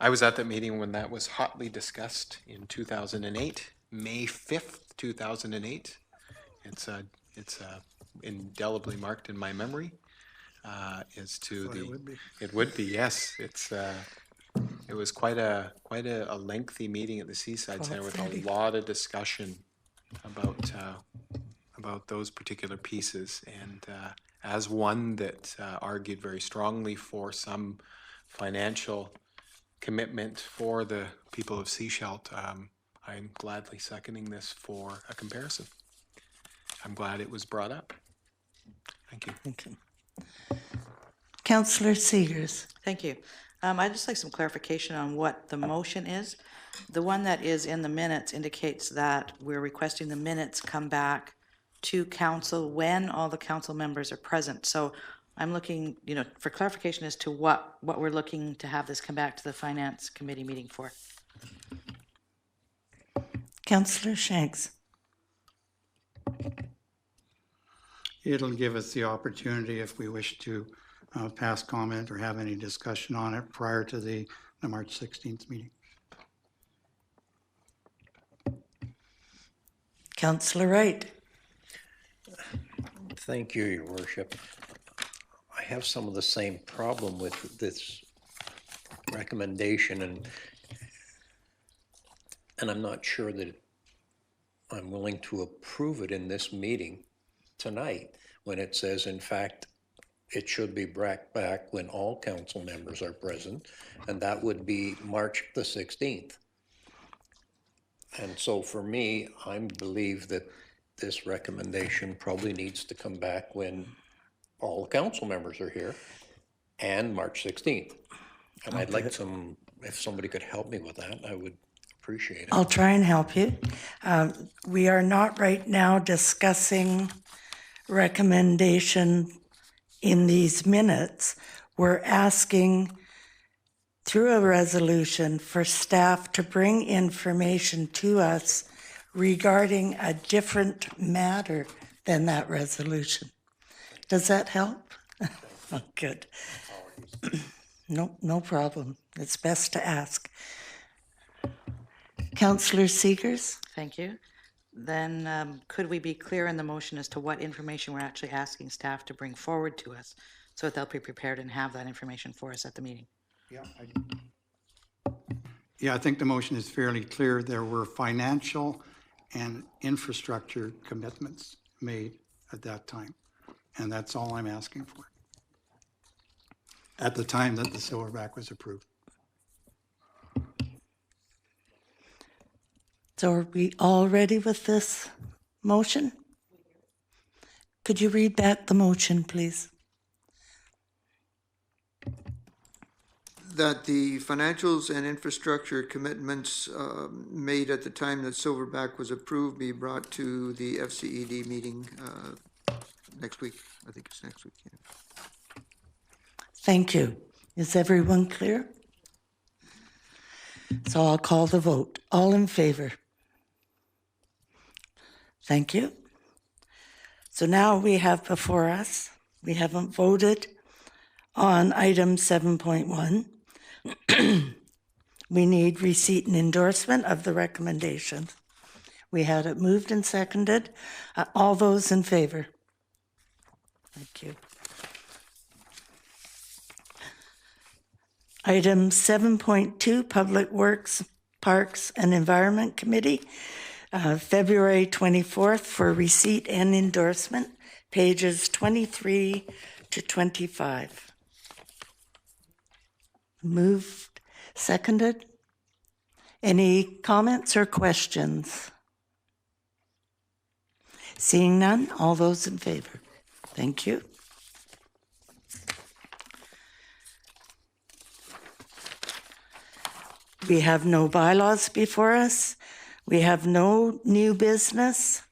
I was at that meeting when that was hotly discussed in 2008, May 5th, 2008. It's indelibly marked in my memory as to the. It would be, yes. It was quite a lengthy meeting at the Seaside Center with a lot of discussion about those particular pieces, and as one that argued very strongly for some financial commitment for the people of Sechelt, I'm gladly seconding this for a comparison. I'm glad it was brought up. Thank you. Thank you. Councillor Seegers. Thank you. I'd just like some clarification on what the motion is. The one that is in the minutes indicates that we're requesting the minutes come back to council when all the council members are present. So I'm looking, for clarification as to what we're looking to have this come back to the Finance Committee meeting for. Councillor Shanks. It'll give us the opportunity, if we wish to pass comment or have any discussion on it prior to the March 16th meeting. Councillor Wright. Thank you, Your Worship. I have some of the same problem with this recommendation, and I'm not sure that I'm willing to approve it in this meeting tonight when it says, in fact, it should be brought back when all council members are present, and that would be March the 16th. And so for me, I believe that this recommendation probably needs to come back when all council members are here and March 16th. And I'd like some, if somebody could help me with that, I would appreciate it. I'll try and help you. We are not right now discussing recommendation in these minutes. We're asking through a resolution for staff to bring information to us regarding a different matter than that resolution. Does that help? Oh, good. No problem. It's best to ask. Councillor Seegers? Thank you. Then could we be clear in the motion as to what information we're actually asking staff to bring forward to us so that they'll be prepared and have that information for us at the meeting? Yeah, I think the motion is fairly clear. There were financial and infrastructure commitments made at that time. And that's all I'm asking for. At the time that the Silverback was approved. So are we all ready with this motion? Could you read back the motion, please? That the financials and infrastructure commitments made at the time that Silverback was approved be brought to the FCED meeting next week. I think it's next week. Yeah. Thank you. Is everyone clear? So I'll call the vote. All in favor? Thank you. So now we have before us, we haven't voted on item 7.1. We need receipt and endorsement of the recommendation. We had it moved and seconded. All those in favor? Thank you. Item 7.2, Public Works, Parks and Environment Committee, February 24th for receipt and endorsement, pages 23 to 25. Moved, seconded. Any comments or questions? Seeing none, all those in favor? Thank you. We have no bylaws before us. We have no new business,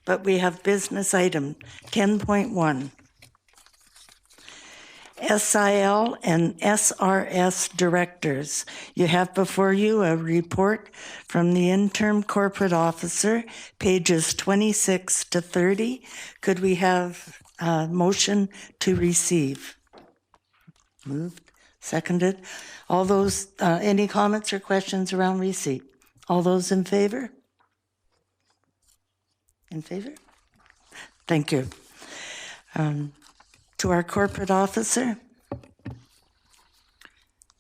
but we have business item 10.1. SIL and SRS directors. You have before you a report from the interim corporate officer, pages 26 to 30. Could we have a motion to receive? Moved, seconded. All those, any comments or questions around receipt? All those in favor? In favor? Thank you. To our corporate officer.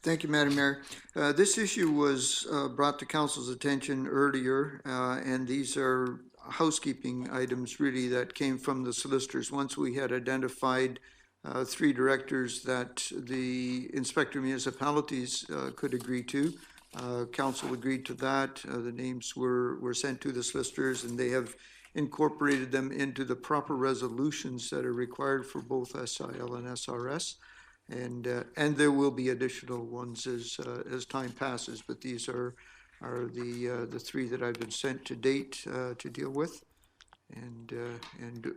Thank you, Madam Mayor. This issue was brought to council's attention earlier, and these are housekeeping items really that came from the solicitors. Once we had identified 3 directors that the inspector municipalities could agree to, council agreed to that. The names were sent to the solicitors, and they have incorporated them into the proper resolutions that are required for both SIL and SRS. And there will be additional ones as time passes, but these are the 3 that I've been sent to date to deal with, and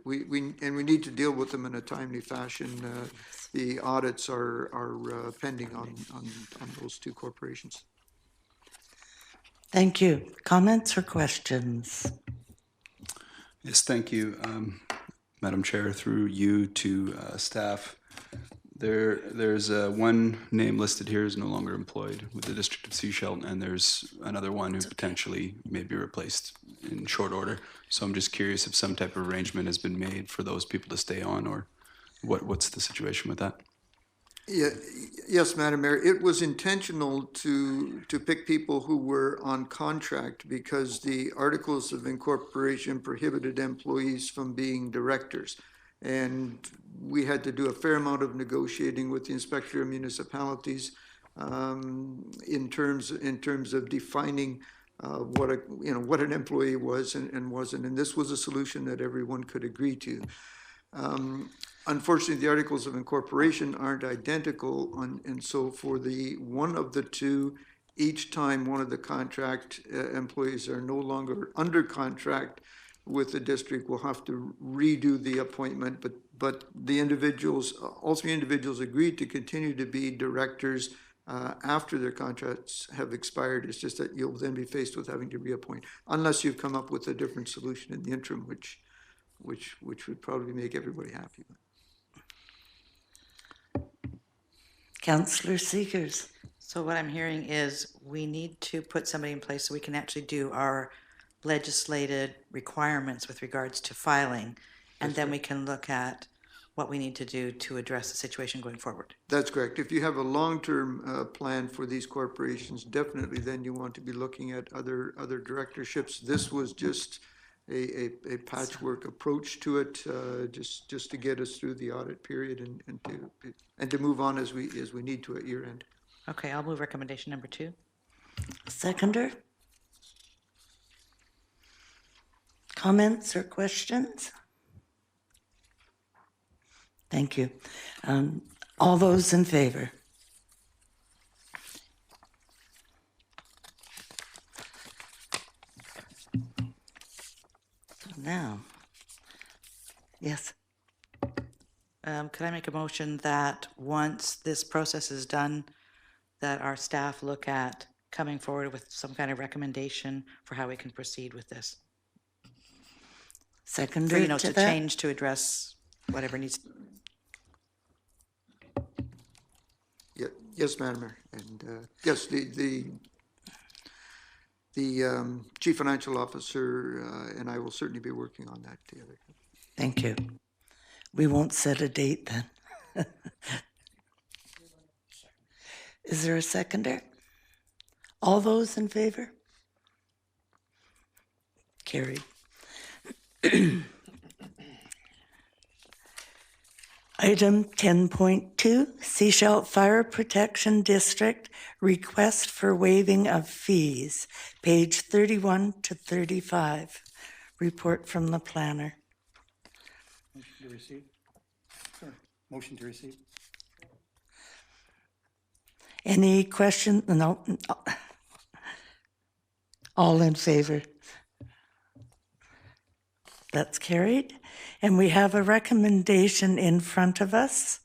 we need to deal with them in a timely fashion. The audits are pending on those 2 corporations. Thank you. Comments or questions? Yes, thank you, Madam Chair, through you to staff. There's one name listed here is no longer employed with the District of Sechelt, and there's another one who potentially may be replaced in short order. So I'm just curious if some type of arrangement has been made for those people to stay on, or what's the situation with that? Yeah, yes, Madam Mayor. It was intentional to pick people who were on contract because the articles of incorporation prohibited employees from being directors. And we had to do a fair amount of negotiating with the Inspector of Municipalities in terms of defining what an employee was and wasn't. And this was a solution that everyone could agree to. Unfortunately, the Articles of Incorporation aren't identical, and so for the one of the two, each time one of the contract employees are no longer under contract with the district, we'll have to redo the appointment, but the individuals, all three individuals agreed to continue to be directors after their contracts have expired. It's just that you'll then be faced with having to reappoint, unless you've come up with a different solution in the interim, which would probably make everybody happy. Councillor Seegers. So what I'm hearing is we need to put somebody in place so we can actually do our legislated requirements with regards to filing, and then we can look at what we need to do to address the situation going forward. That's correct. If you have a long-term plan for these corporations, definitely then you want to be looking at other directorships. This was just a patchwork approach to it, just to get us through the audit period and to move on as we need to at year end. Okay, I'll move recommendation number 2. Seconder? Comments or questions? Thank you. All those in favor? Now, yes. Could I make a motion that once this process is done, that our staff look at coming forward with some kind of recommendation for how we can proceed with this? Seconder to that? change to address whatever needs. Yeah, yes, Madam Mayor, and yes, the Chief Financial Officer and I will certainly be working on that together. Thank you. We won't set a date then. Is there a seconder? All those in favor? Carried. Item 10.2, Sechelt Fire Protection District request for waiving of fees, page 31 to 35. Report from the planner. Motion to receive. Sorry. Motion to receive. Any questions? No. All in favor? That's carried. And we have a recommendation in front of us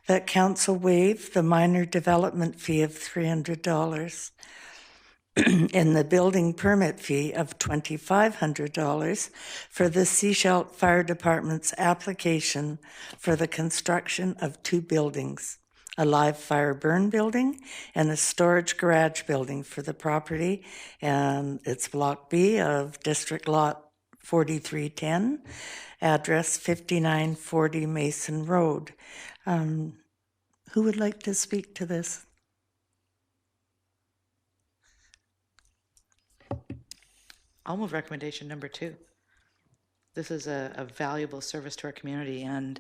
that council waive the minor development fee of $300 and the building permit fee of $2,500 for the Sechelt Fire Department's application for the construction of 2 buildings, a live fire burn building and a storage garage building for the property. And it's Block B of District Lot 4310, address 5940 Mason Road. Who would like to speak to this? I'll move recommendation number 2. This is a valuable service to our community, and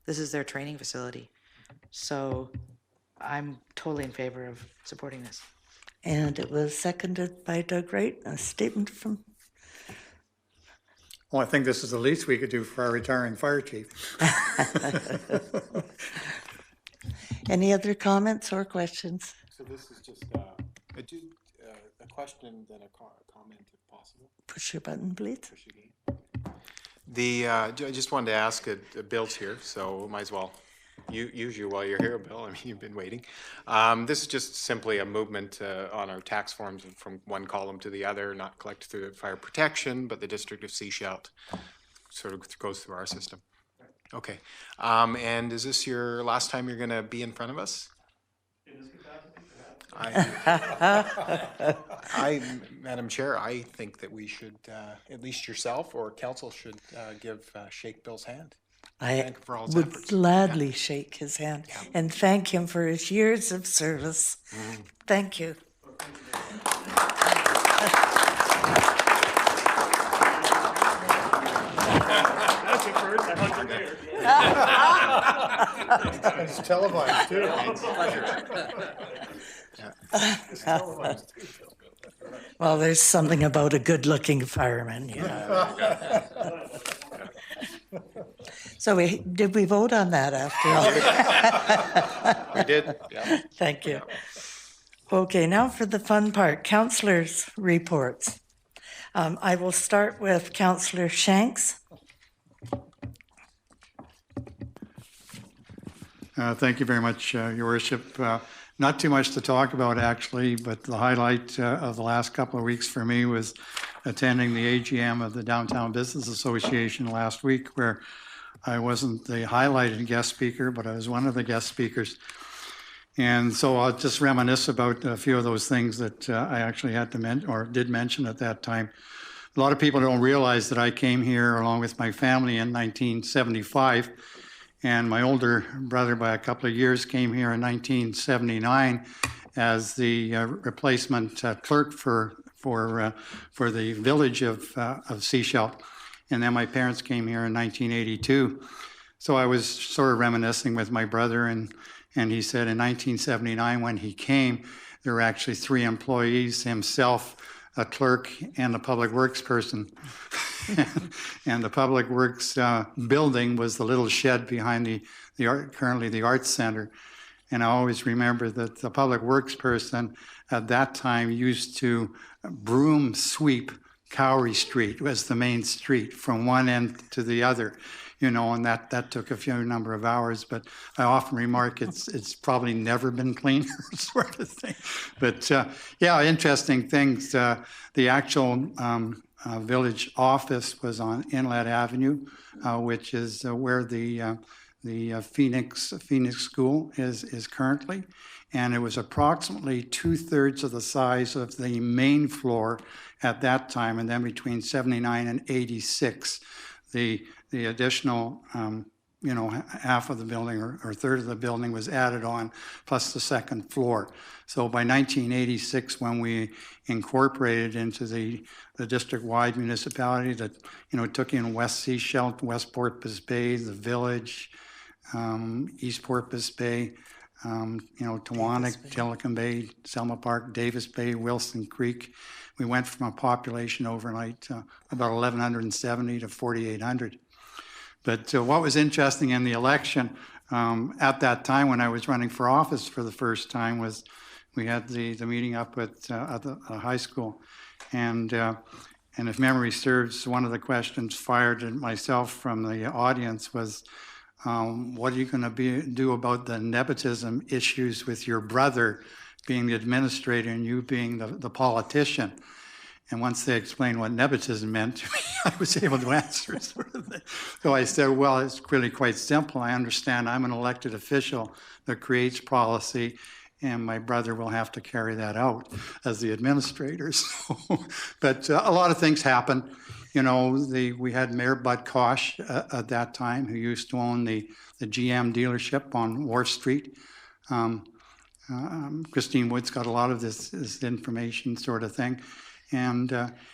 this is their training facility. So I'm totally in favor of supporting this. And it was seconded by Doug Wright. A statement from... Well, I think this is the least we could do for our retiring fire chief. Any other comments or questions? So this is just a question, then a comment if possible. Push your button, please. I just wanted to ask, Bill's here, so might as well use you while you're here, Bill. I mean, you've been waiting. This is just simply a movement on our tax forms from one column to the other, not collected through fire protection, but the District of Sechelt sort of goes through our system. Okay. And is this your last time you're going to be in front of us? Madam Chair, I think that we should, at least yourself or council should shake Bill's hand. I would gladly shake his hand and thank him for his years of service. Thank you. That's a first. I hugged her there. It's televised too. Well, there's something about a good-looking fireman, you know. So did we vote on that after all? We did, yeah. Thank you. Okay, now for the fun part, councillors' reports. I will start with Councillor Shanks. Thank you very much, Your Worship. Not too much to talk about, actually, but the highlight of the last couple of weeks for me was attending the AGM of the Downtown Business Association last week, where I wasn't the highlighted guest speaker, but I was one of the guest speakers. And so I'll just reminisce about a few of those things that I actually had to did mention at that time. A lot of people don't realize that I came here along with my family in 1975. And my older brother, by a couple of years, came here in 1979 as the replacement clerk for the village of Sechelt. And then my parents came here in 1982. So I was sort of reminiscing with my brother, and he said in 1979 when he came, there were actually 3 employees, himself, a clerk, and a public works person. And the public works building was the little shed behind currently the Arts Center. And I always remember that the public works person at that time used to broom sweep Cowrie Street, was the main street, from one end to the other, you know, and that took a few number of hours. But I often remark it's probably never been cleaner, sort of thing. But yeah, interesting things. The actual village office was on Inlet Avenue, which is where the Phoenix School is currently. And it was approximately 2/3 of the size of the main floor at that time. And then between 79 and 86, the additional, you know, half of the building or third of the building was added on, plus the second floor. So by 1986, when we incorporated into the district-wide municipality that, you know, took in West Sechelt, West Porpoise Bay, the village, East Porpoise Bay, you know, Tawanik, Tilikum Bay, Selma Park, Davis Bay, Wilson Creek. We went from a population overnight about 1,170 to 4,800. But what was interesting in the election at that time when I was running for office for the first time was we had the meeting up at the high school. And if memory serves, one of the questions fired at myself from the audience was, what are you going to do about the nepotism issues with your brother being the administrator and you being the politician? And once they explained what nepotism meant to me, I was able to answer sort of thing. So I said, well, it's really quite simple. I understand I'm an elected official that creates policy, and my brother will have to carry that out as the administrator. So, but a lot of things happened. You know, we had Mayor Bud Kosh at that time, who used to own the GM dealership on Wharf Street. Christine Woods got a lot of this information sort of thing. And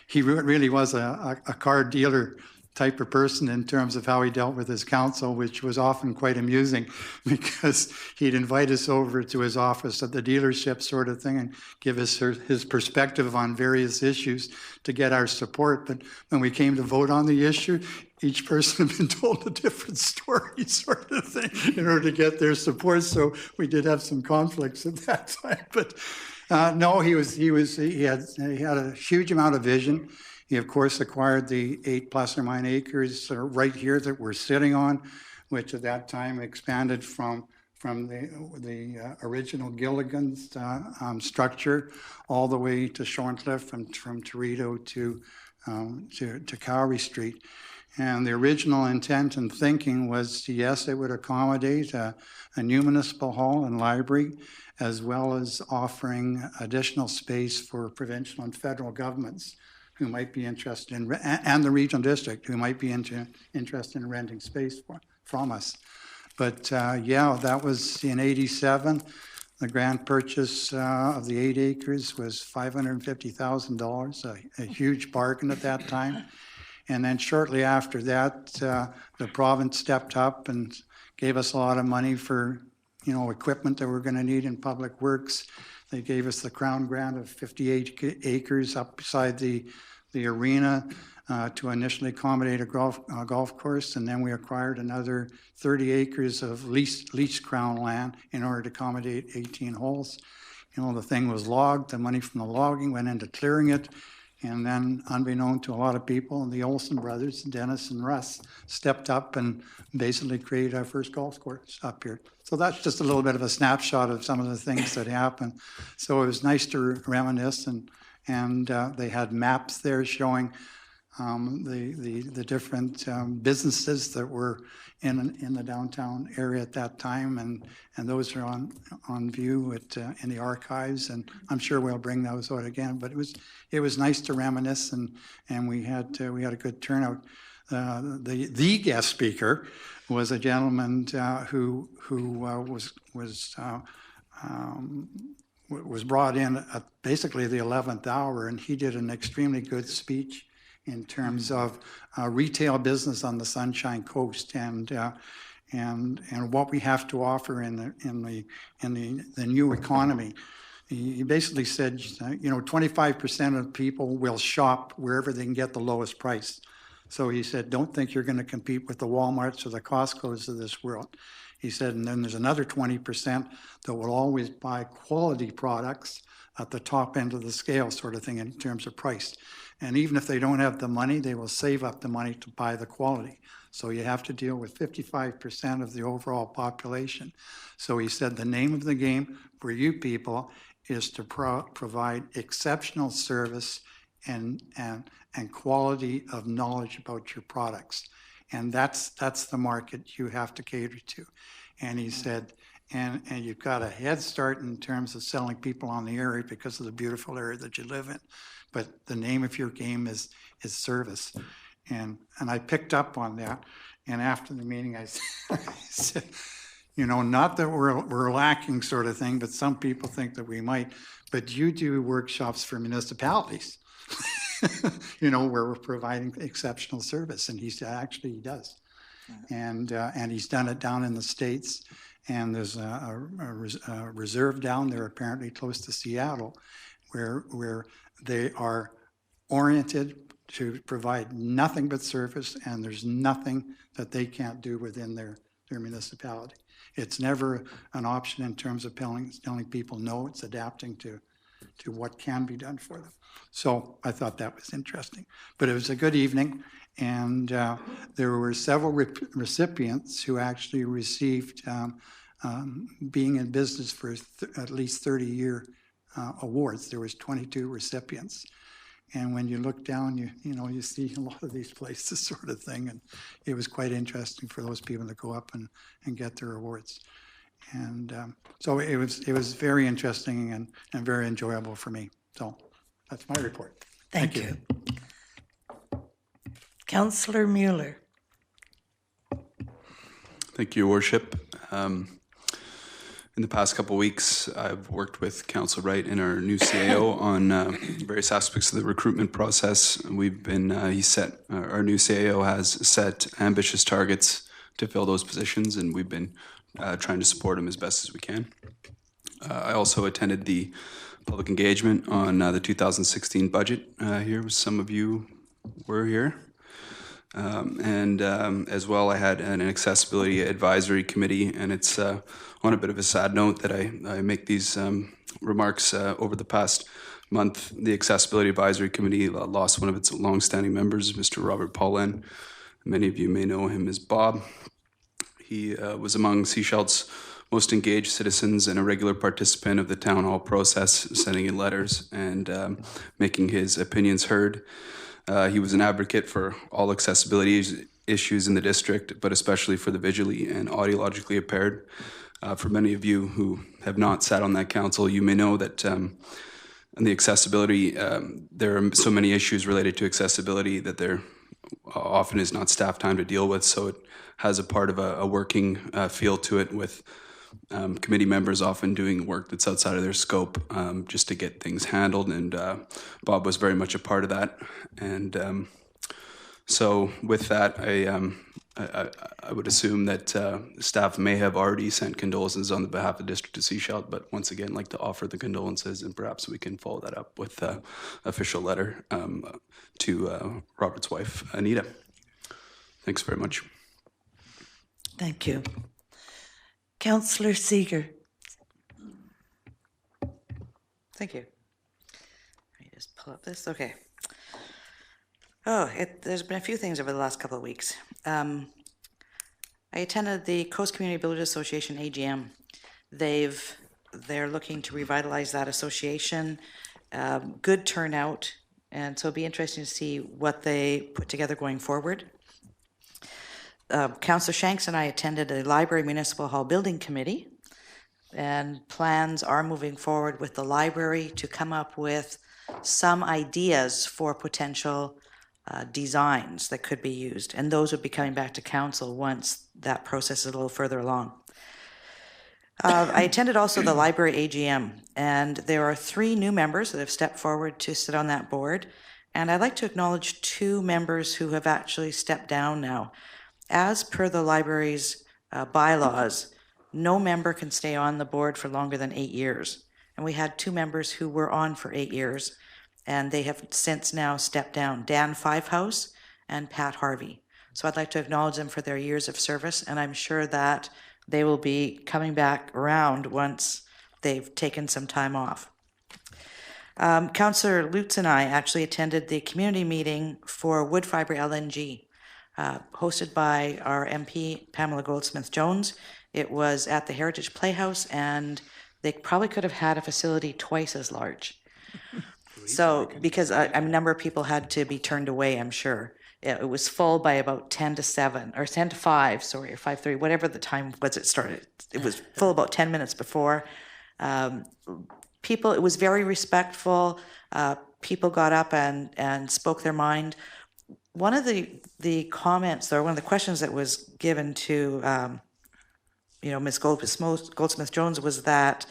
he really was a car dealer type of person in terms of how he dealt with his council, which was often quite amusing because he'd invite us over to his office at the dealership sort of thing and give us his perspective on various issues to get our support. But when we came to vote on the issue, each person had been told a different story sort of thing in order to get their support. So we did have some conflicts at that time. But no, he had a huge amount of vision. He, of course, acquired the 8 plus or minus acres right here that we're sitting on, which at that time expanded from the original Gilligan's structure all the way to Shorncliffe, from Toreto to Cowrie Street. And the original intent and thinking was, yes, it would accommodate a new municipal hall and library, as well as offering additional space for provincial and federal governments who might be interested in, and the regional district who might be interested in renting space from us. But yeah, that was in '87. The grand purchase of the 8 acres was $550,000, a huge bargain at that time. And then shortly after that, the province stepped up and gave us a lot of money for, equipment that we're going to need in public works. They gave us the Crown grant of 58 acres up beside the arena to initially accommodate a golf course, and then we acquired another 30 acres of leased Crown land in order to accommodate 18 holes. The thing was logged. The money from the logging went into clearing it. And then, unbeknown to a lot of people, the Olsen brothers, Dennis and Russ, stepped up and basically created our first golf course up here. So that's just a little bit of a snapshot of some of the things that happened. So it was nice to reminisce, and they had maps there showing the different businesses that were in the downtown area at that time, and those are on view in the archives, and I'm sure we'll bring those out again. But it was nice to reminisce, and we had a good turnout. The guest speaker was a gentleman who was brought in at basically the 11th hour, and he did an extremely good speech in terms of retail business on the Sunshine Coast and what we have to offer in the new economy. He basically said, 25% of people will shop wherever they can get the lowest price. So he said, don't think you're going to compete with the Walmarts or the Costcos of this world. He said, and then there's another 20% that will always buy quality products at the top end of the scale, sort of thing, in terms of price. And even if they don't have the money, they will save up the money to buy the quality. So you have to deal with 55% of the overall population. So he said the name of the game for you people is to provide exceptional service and quality of knowledge about your products. And that's the market you have to cater to. And he said, and you've got a head start in terms of selling people on the area because of the beautiful area that you live in. But the name of your game is service. And I picked up on that. And after the meeting, I said, not that we're lacking sort of thing, but some people think that we might. But you do workshops for municipalities, where we're providing exceptional service. And he said, actually, he does. And he's done it down in the States. And there's a reserve down there, apparently close to Seattle, where they are oriented to provide nothing but service, and there's nothing that they can't do within their municipality. It's never an option in terms of telling people no. It's adapting to what can be done for them. So I thought that was interesting. But it was a good evening, and there were several recipients who actually received being in business for at least 30-year awards. There was 22 recipients. And when you look down, you see a lot of these places sort of thing. And it was quite interesting for those people to go up and get their awards. And so it was very interesting and very enjoyable for me. So that's my report. Thank you. Councillor Mueller. Thank you, Your Worship. In the past couple of weeks, I've worked with Council Wright and our new CAO on various aspects of the recruitment process. We've been, our new CAO has set ambitious targets to fill those positions, and we've been trying to support them as best as we can. I also attended the public engagement on the 2016 budget here. Some of you were here. As well, I had an accessibility advisory committee, and it's on a bit of a sad note that I make these remarks. Over the past month, the accessibility advisory committee lost one of its longstanding members, Mr. Robert Paulin. Many of you may know him as Bob. He was among Sechelt's most engaged citizens and a regular participant of the town hall process, sending in letters and making his opinions heard. He was an advocate for all accessibility issues in the district, but especially for the visually and audiologically impaired. For many of you who have not sat on that council, you may know that in the accessibility, there are so many issues related to accessibility that there often is not staff time to deal with, so it has a part of a working feel to it, with committee members often doing work that's outside of their scope just to get things handled, and Bob was very much a part of that. And So with that, I would assume that staff may have already sent condolences on the behalf of the District of Sechelt, but once again, like to offer the condolences, and perhaps we can follow that up with an official letter to Robert's wife, Anita. Thanks very much. Thank you. Councillor Seeger. Thank you. Let me just pull up this. Okay. Oh, there's been a few things over the last couple of weeks. I attended the Coast Community Builders Association AGM. They're looking to revitalize that association. Good turnout, and so it'll be interesting to see what they put together going forward. Councillor Shanks and I attended a Library Municipal Hall Building Committee, and plans are moving forward with the library to come up with some ideas for potential designs that could be used, and those would be coming back to council once that process is a little further along. I attended also the library AGM, and there are 3 new members that have stepped forward to sit on that board, and I'd like to acknowledge 2 members who have actually stepped down now. As per the library's bylaws, no member can stay on the board for longer than 8 years, and we had 2 members who were on for 8 years, and they have since now stepped down, Dan Fivehouse and Pat Harvey. So I'd like to acknowledge them for their years of service, and I'm sure that they will be coming back around once they've taken some time off. Councillor Lutz and I actually attended the community meeting for wood fiber LNG, hosted by our MP, Pamela Goldsmith-Jones. It was at the Heritage Playhouse, and they probably could have had a facility twice as large. So, because a number of people had to be turned away, I'm sure. It was full by about 10 to 7, or 10 to 5, sorry, or 5:30, whatever the time was it started. It was full about 10 minutes before. It was very respectful. People got up and spoke their mind. One of the comments, or one of the questions that was given to, Ms. Goldsmith-Jones was that,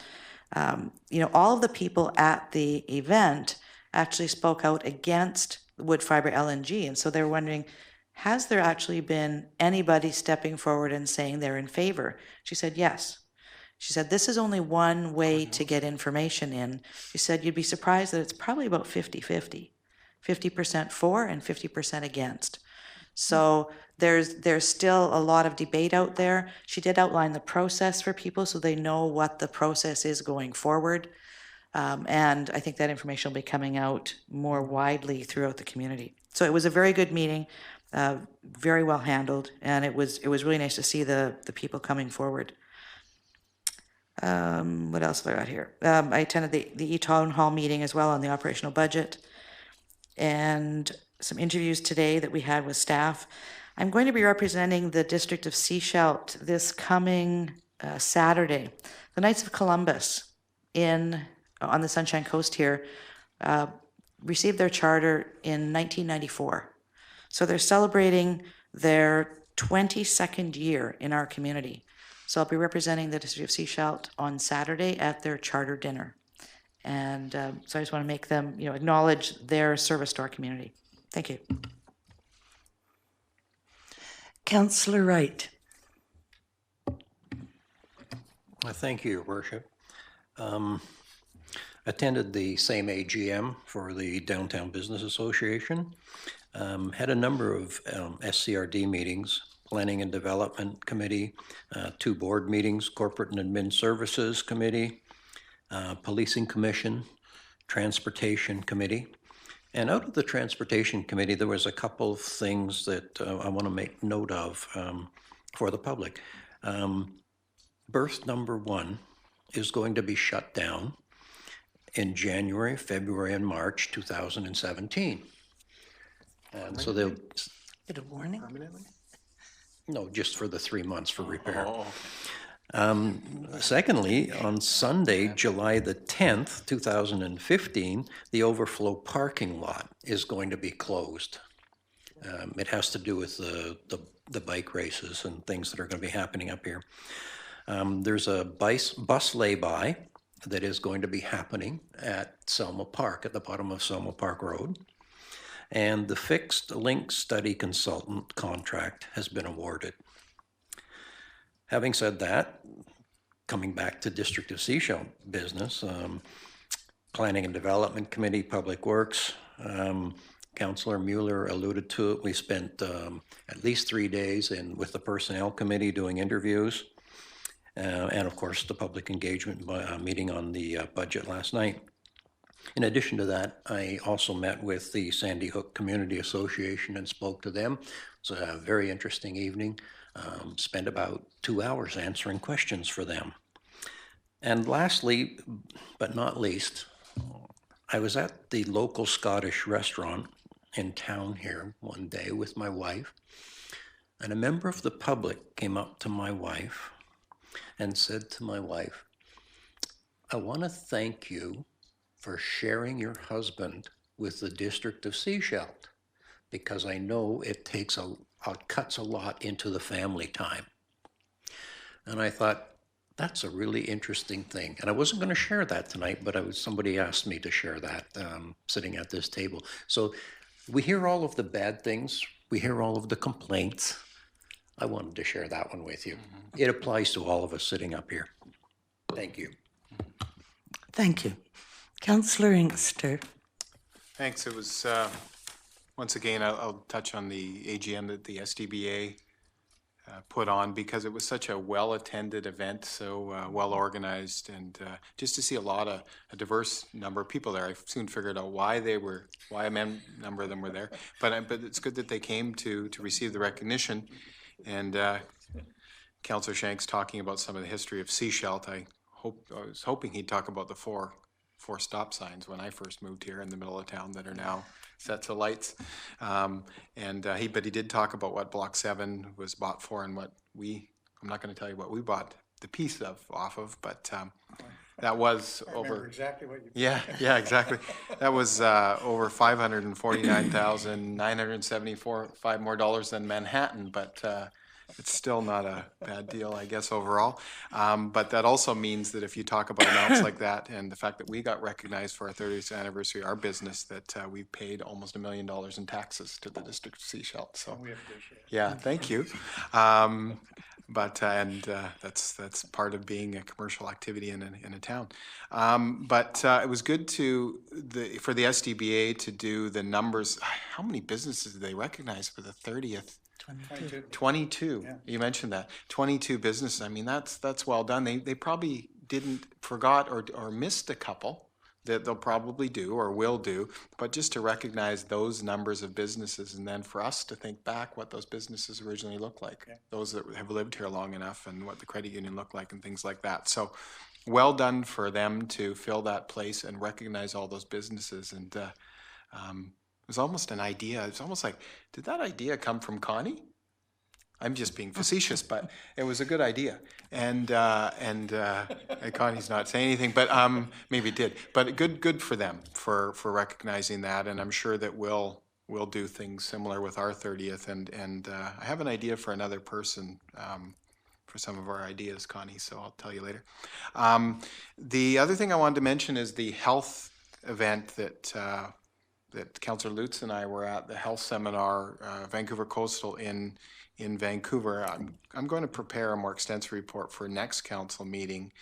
all of the people at the event actually spoke out against wood fiber LNG. And so they're wondering, has there actually been anybody stepping forward and saying they're in favor? She said, yes. She said, this is only one way to get information in. She said, you'd be surprised that it's probably about 50-50. 50% for and 50% against. So there's still a lot of debate out there. She did outline the process for people so they know what the process is going forward. And I think that information will be coming out more widely throughout the community. So it was a very good meeting, very well handled, and it was really nice to see the people coming forward. What else have I got here? I attended the E-Town Hall meeting as well on the operational budget, and some interviews today that we had with staff. I'm going to be representing the District of Sechelt this coming Saturday. The Knights of Columbus on the Sunshine Coast here received their charter in 1994. So they're celebrating their 22nd year in our community. So I'll be representing the District of Sechelt on Saturday at their charter dinner. And so I just want to make them, acknowledge their service to our community. Thank you. Councillor Wright. Thank you, Your Worship. Attended the same AGM for the Downtown Business Association. Had a number of SCRD meetings, Planning and Development Committee, 2 board meetings, Corporate and Admin Services Committee, Policing Commission, Transportation Committee. And out of the Transportation Committee, there was a couple of things that I want to make note of for the public. Berth number 1 is going to be shut down in January, February, and March 2017. And so they'll... Get a warning? No, just for the 3 months for repair. Secondly, on Sunday, July the 10th, 2015, the overflow parking lot is going to be closed. It has to do with the bike races and things that are going to be happening up here. There's a bus lay-by that is going to be happening at Selma Park, at the bottom of Selma Park Road. and the fixed link study consultant contract has been awarded. Having said that, coming back to District of Sechelt business, Planning and Development Committee, Public Works, Councillor Mueller alluded to it. We spent at least 3 days with the Personnel Committee doing interviews, and of course the public engagement meeting on the budget last night. In addition to that, I also met with the Sandy Hook Community Association and spoke to them. It was a very interesting evening. Spent about 2 hours answering questions for them. And lastly, but not least, I was at the local Scottish restaurant in town here one day with my wife, and a member of the public came up to my wife and said to my wife, "I want to thank you for sharing your husband with the District of Sechelt, because I know it cuts a lot into the family time." And I thought, that's a really interesting thing. And I wasn't going to share that tonight, but somebody asked me to share that sitting at this table. So we hear all of the bad things. We hear all of the complaints. I wanted to share that one with you. It applies to all of us sitting up here. Thank you. Thank you. Councillor Inkster. Thanks. It was, once again, I'll touch on the AGM that the SDBA put on, because it was such a well-attended event, so well-organized, and just to see a diverse number of people there. I soon figured out why a number of them were there, but it's good that they came to receive the recognition. And Councillor Shanks talking about some of the history of Sechelt. I was hoping he'd talk about the four stop signs when I first moved here in the middle of town that are now set to lights. But he did talk about what Block 7 was bought for, and I'm not going to tell you what we bought the piece off of, but that was over exactly what you. Yeah, exactly. That was over $549,975 more dollars than Manhattan, but it's still not a bad deal, I guess, overall. But that also means that if you talk about amounts like that, and the fact that we got recognized for our 30th anniversary, our business, that we paid almost $1 million in taxes to the District of Sechelt. So we appreciate it. Yeah, thank you. That's part of being a commercial activity in a town. It was good for the SDBA to do the numbers. How many businesses did they recognize for the 30th? 22. Yeah. You mentioned that. 22 businesses. I mean, that's well done. They probably forgot or missed a couple that they'll probably do or will do, but just to recognize those numbers of businesses, and then for us to think back what those businesses originally looked like, those that have lived here long enough, and what the credit union looked like and things like that. So well done for them to fill that place and recognize all those businesses. And it was almost an idea. It's almost like, did that idea come from Connie? I'm just being facetious, but it was a good idea. And Connie's not saying anything, but maybe it did. But good for them for recognizing that, and I'm sure that we'll do things similar with our 30th. And I have an idea for another person for some of our ideas, Connie. So I'll tell you later. The other thing I wanted to mention is the health event that Councillor Lutz and I were at, the health seminar, Vancouver Coastal in Vancouver. I'm going to prepare a more extensive report for next council meeting.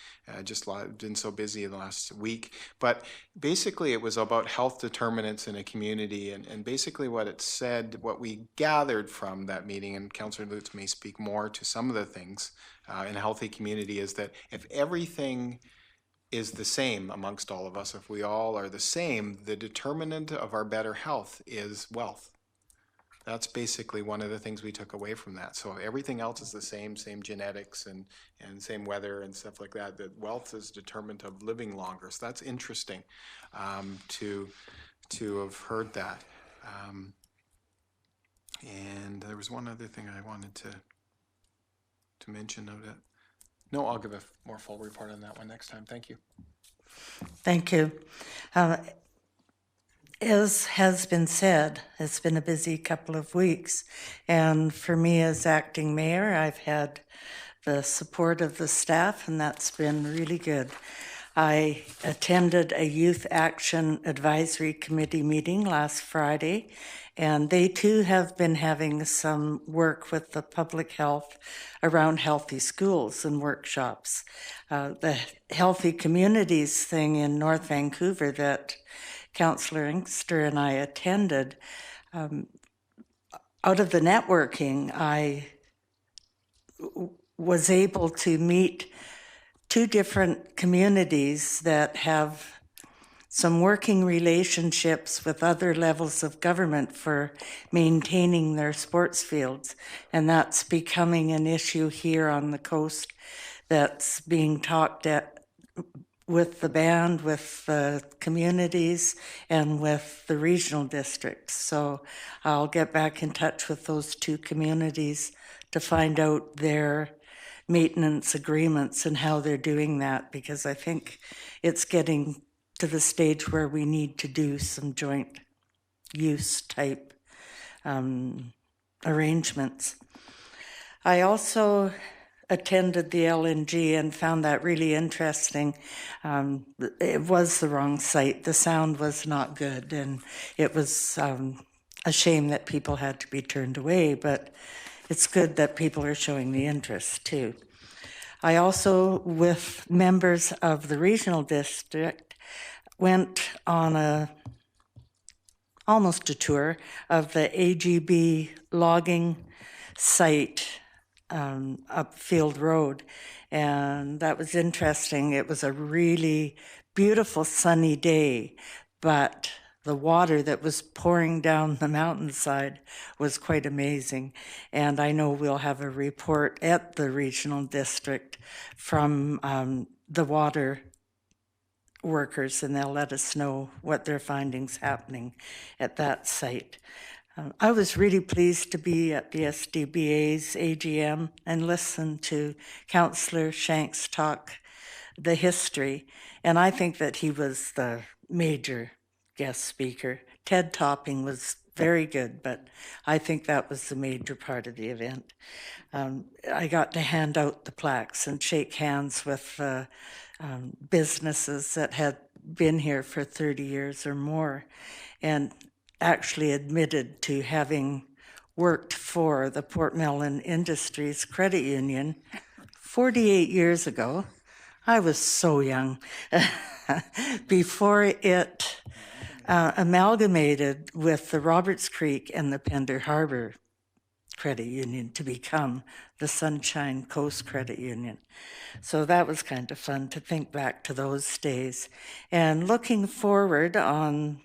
Just been so busy the last week. But basically it was about health determinants in a community, and basically what it said, what we gathered from that meeting, and Councillor Lutz may speak more to some of the things in a healthy community, is that if everything is the same amongst all of us, if we all are the same, the determinant of our better health is wealth. That's basically one of the things we took away from that. So everything else is the same genetics and same weather and stuff like that, that wealth is determinant of living longer. So that's interesting to have heard that. And there was one other thing I wanted to mention of it. No, I'll give a more full report on that one next time. Thank you. Thank you. As has been said, it's been a busy couple of weeks. And for me as acting mayor, I've had the support of the staff, and that's been really good. I attended a Youth Action Advisory Committee meeting last Friday, and they too have been having some work with the public health around healthy schools and workshops. The Healthy Communities thing in North Vancouver that Councillor Inkster and I attended, out of the networking, I was able to meet 2 different communities that have some working relationships with other levels of government for maintaining their sports fields. And that's becoming an issue here on the coast that's being talked at with the band, with the communities, and with the regional districts. So I'll get back in touch with those 2 communities to find out their maintenance agreements and how they're doing that, because I think it's getting to the stage where we need to do some joint use type arrangements. I also attended the LNG and found that really interesting. It was the wrong site. The sound was not good, and it was a shame that people had to be turned away, but it's good that people are showing the interest too. I also, with members of the regional district, went on almost a tour of the AGB logging site up Field Road, and that was interesting. It was a really beautiful sunny day, but the water that was pouring down the mountainside was quite amazing. And I know we'll have a report at the regional district from the water workers, and they'll let us know what their findings happening at that site. I was really pleased to be at the SDBA's AGM and listen to Councillor Shanks talk the history, and I think that he was the major guest speaker. Ted Topping was very good, but I think that was the major part of the event. I got to hand out the plaques and shake hands with businesses that had been here for 30 years or more, and actually admitted to having worked for the Port Mellon Industries Credit Union 48 years ago. I was so young. Before it amalgamated with the Roberts Creek and the Pender Harbor Credit Union to become the Sunshine Coast Credit Union. So that was kind of fun to think back to those days. And looking forward on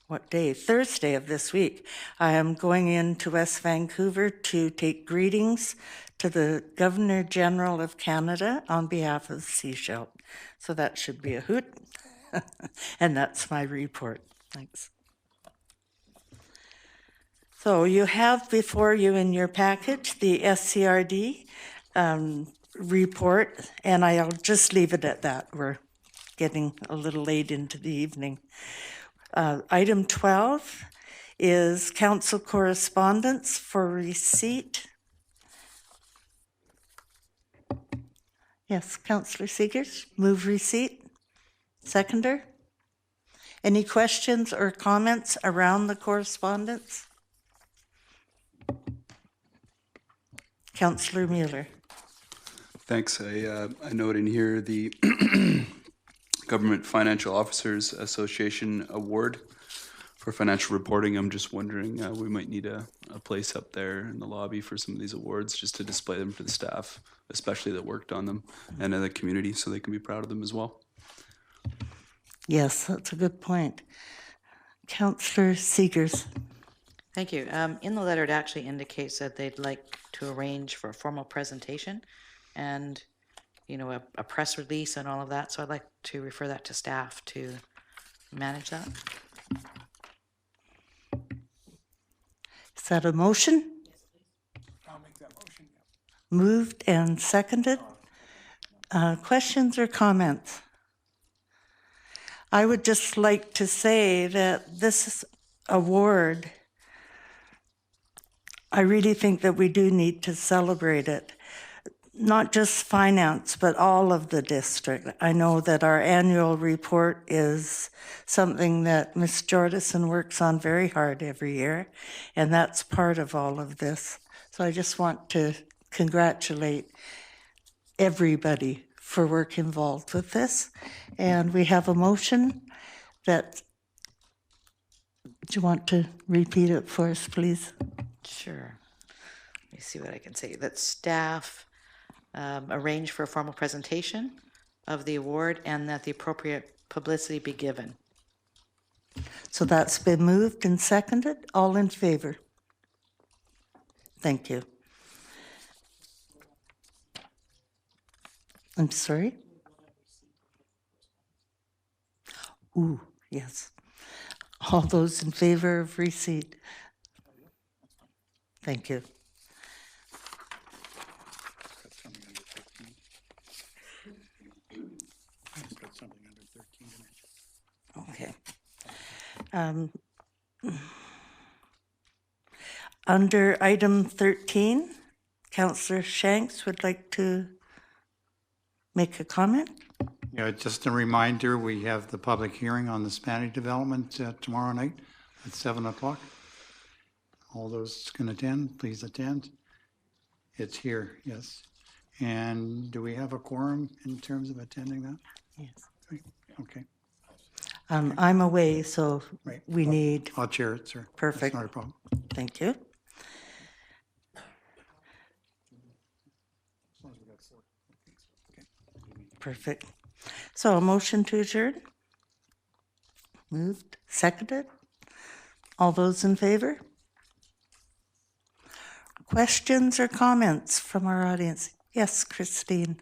what day? Thursday of this week, I am going into West Vancouver to take greetings to the Governor General of Canada on behalf of Sechelt. So that should be a hoot. And that's my report. Thanks. So you have before you in your package the SCRD report, and I'll just leave it at that. We're getting a little late into the evening. Item 12 is council correspondence for receipt. Yes, Councillor Seegers, move receipt. Seconder? Any questions or comments around the correspondence? Councillor Mueller. Thanks. I note in here the Government Financial Officers Association Award for financial reporting. I'm just wondering, we might need a place up there in the lobby for some of these awards, just to display them for the staff, especially that worked on them, and in the community, so they can be proud of them as well. Yes, that's a good point. Councillor Seegers. Thank you. In the letter, it actually indicates that they'd like to arrange for a formal presentation and, you know, a press release and all of that. So I'd like to refer that to staff to manage that. Is that a motion? I'll make that motion. Moved and seconded. Questions or comments? I would just like to say that this award, I really think that we do need to celebrate it. not just finance, but all of the district. I know that our annual report is something that Ms. Jordison works on very hard every year, and that's part of all of this. So I just want to congratulate everybody for work involved with this. And we have a motion that, do you want to repeat it for us, please? Sure. Let me see what I can say. That staff arrange for a formal presentation of the award and that the appropriate publicity be given. So that's been moved and seconded. All in favor? Thank you. I'm sorry? Ooh, yes. All those in favor of receipt? Thank you. Okay. Under item 13, Councillor Shanks would like to make a comment. Yeah, just a reminder, we have the public hearing on the Spanish development tomorrow night at 7 o'clock. All those can attend, please attend. It's here, yes. And do we have a quorum in terms of attending that? Yes. Okay. I'm away, so Right. we need, I'll chair it, sir. Perfect. That's not a problem. thank you. Perfect. So a motion to adjourn? Moved, seconded? All those in favor? Questions or comments from our audience? Yes, Christine.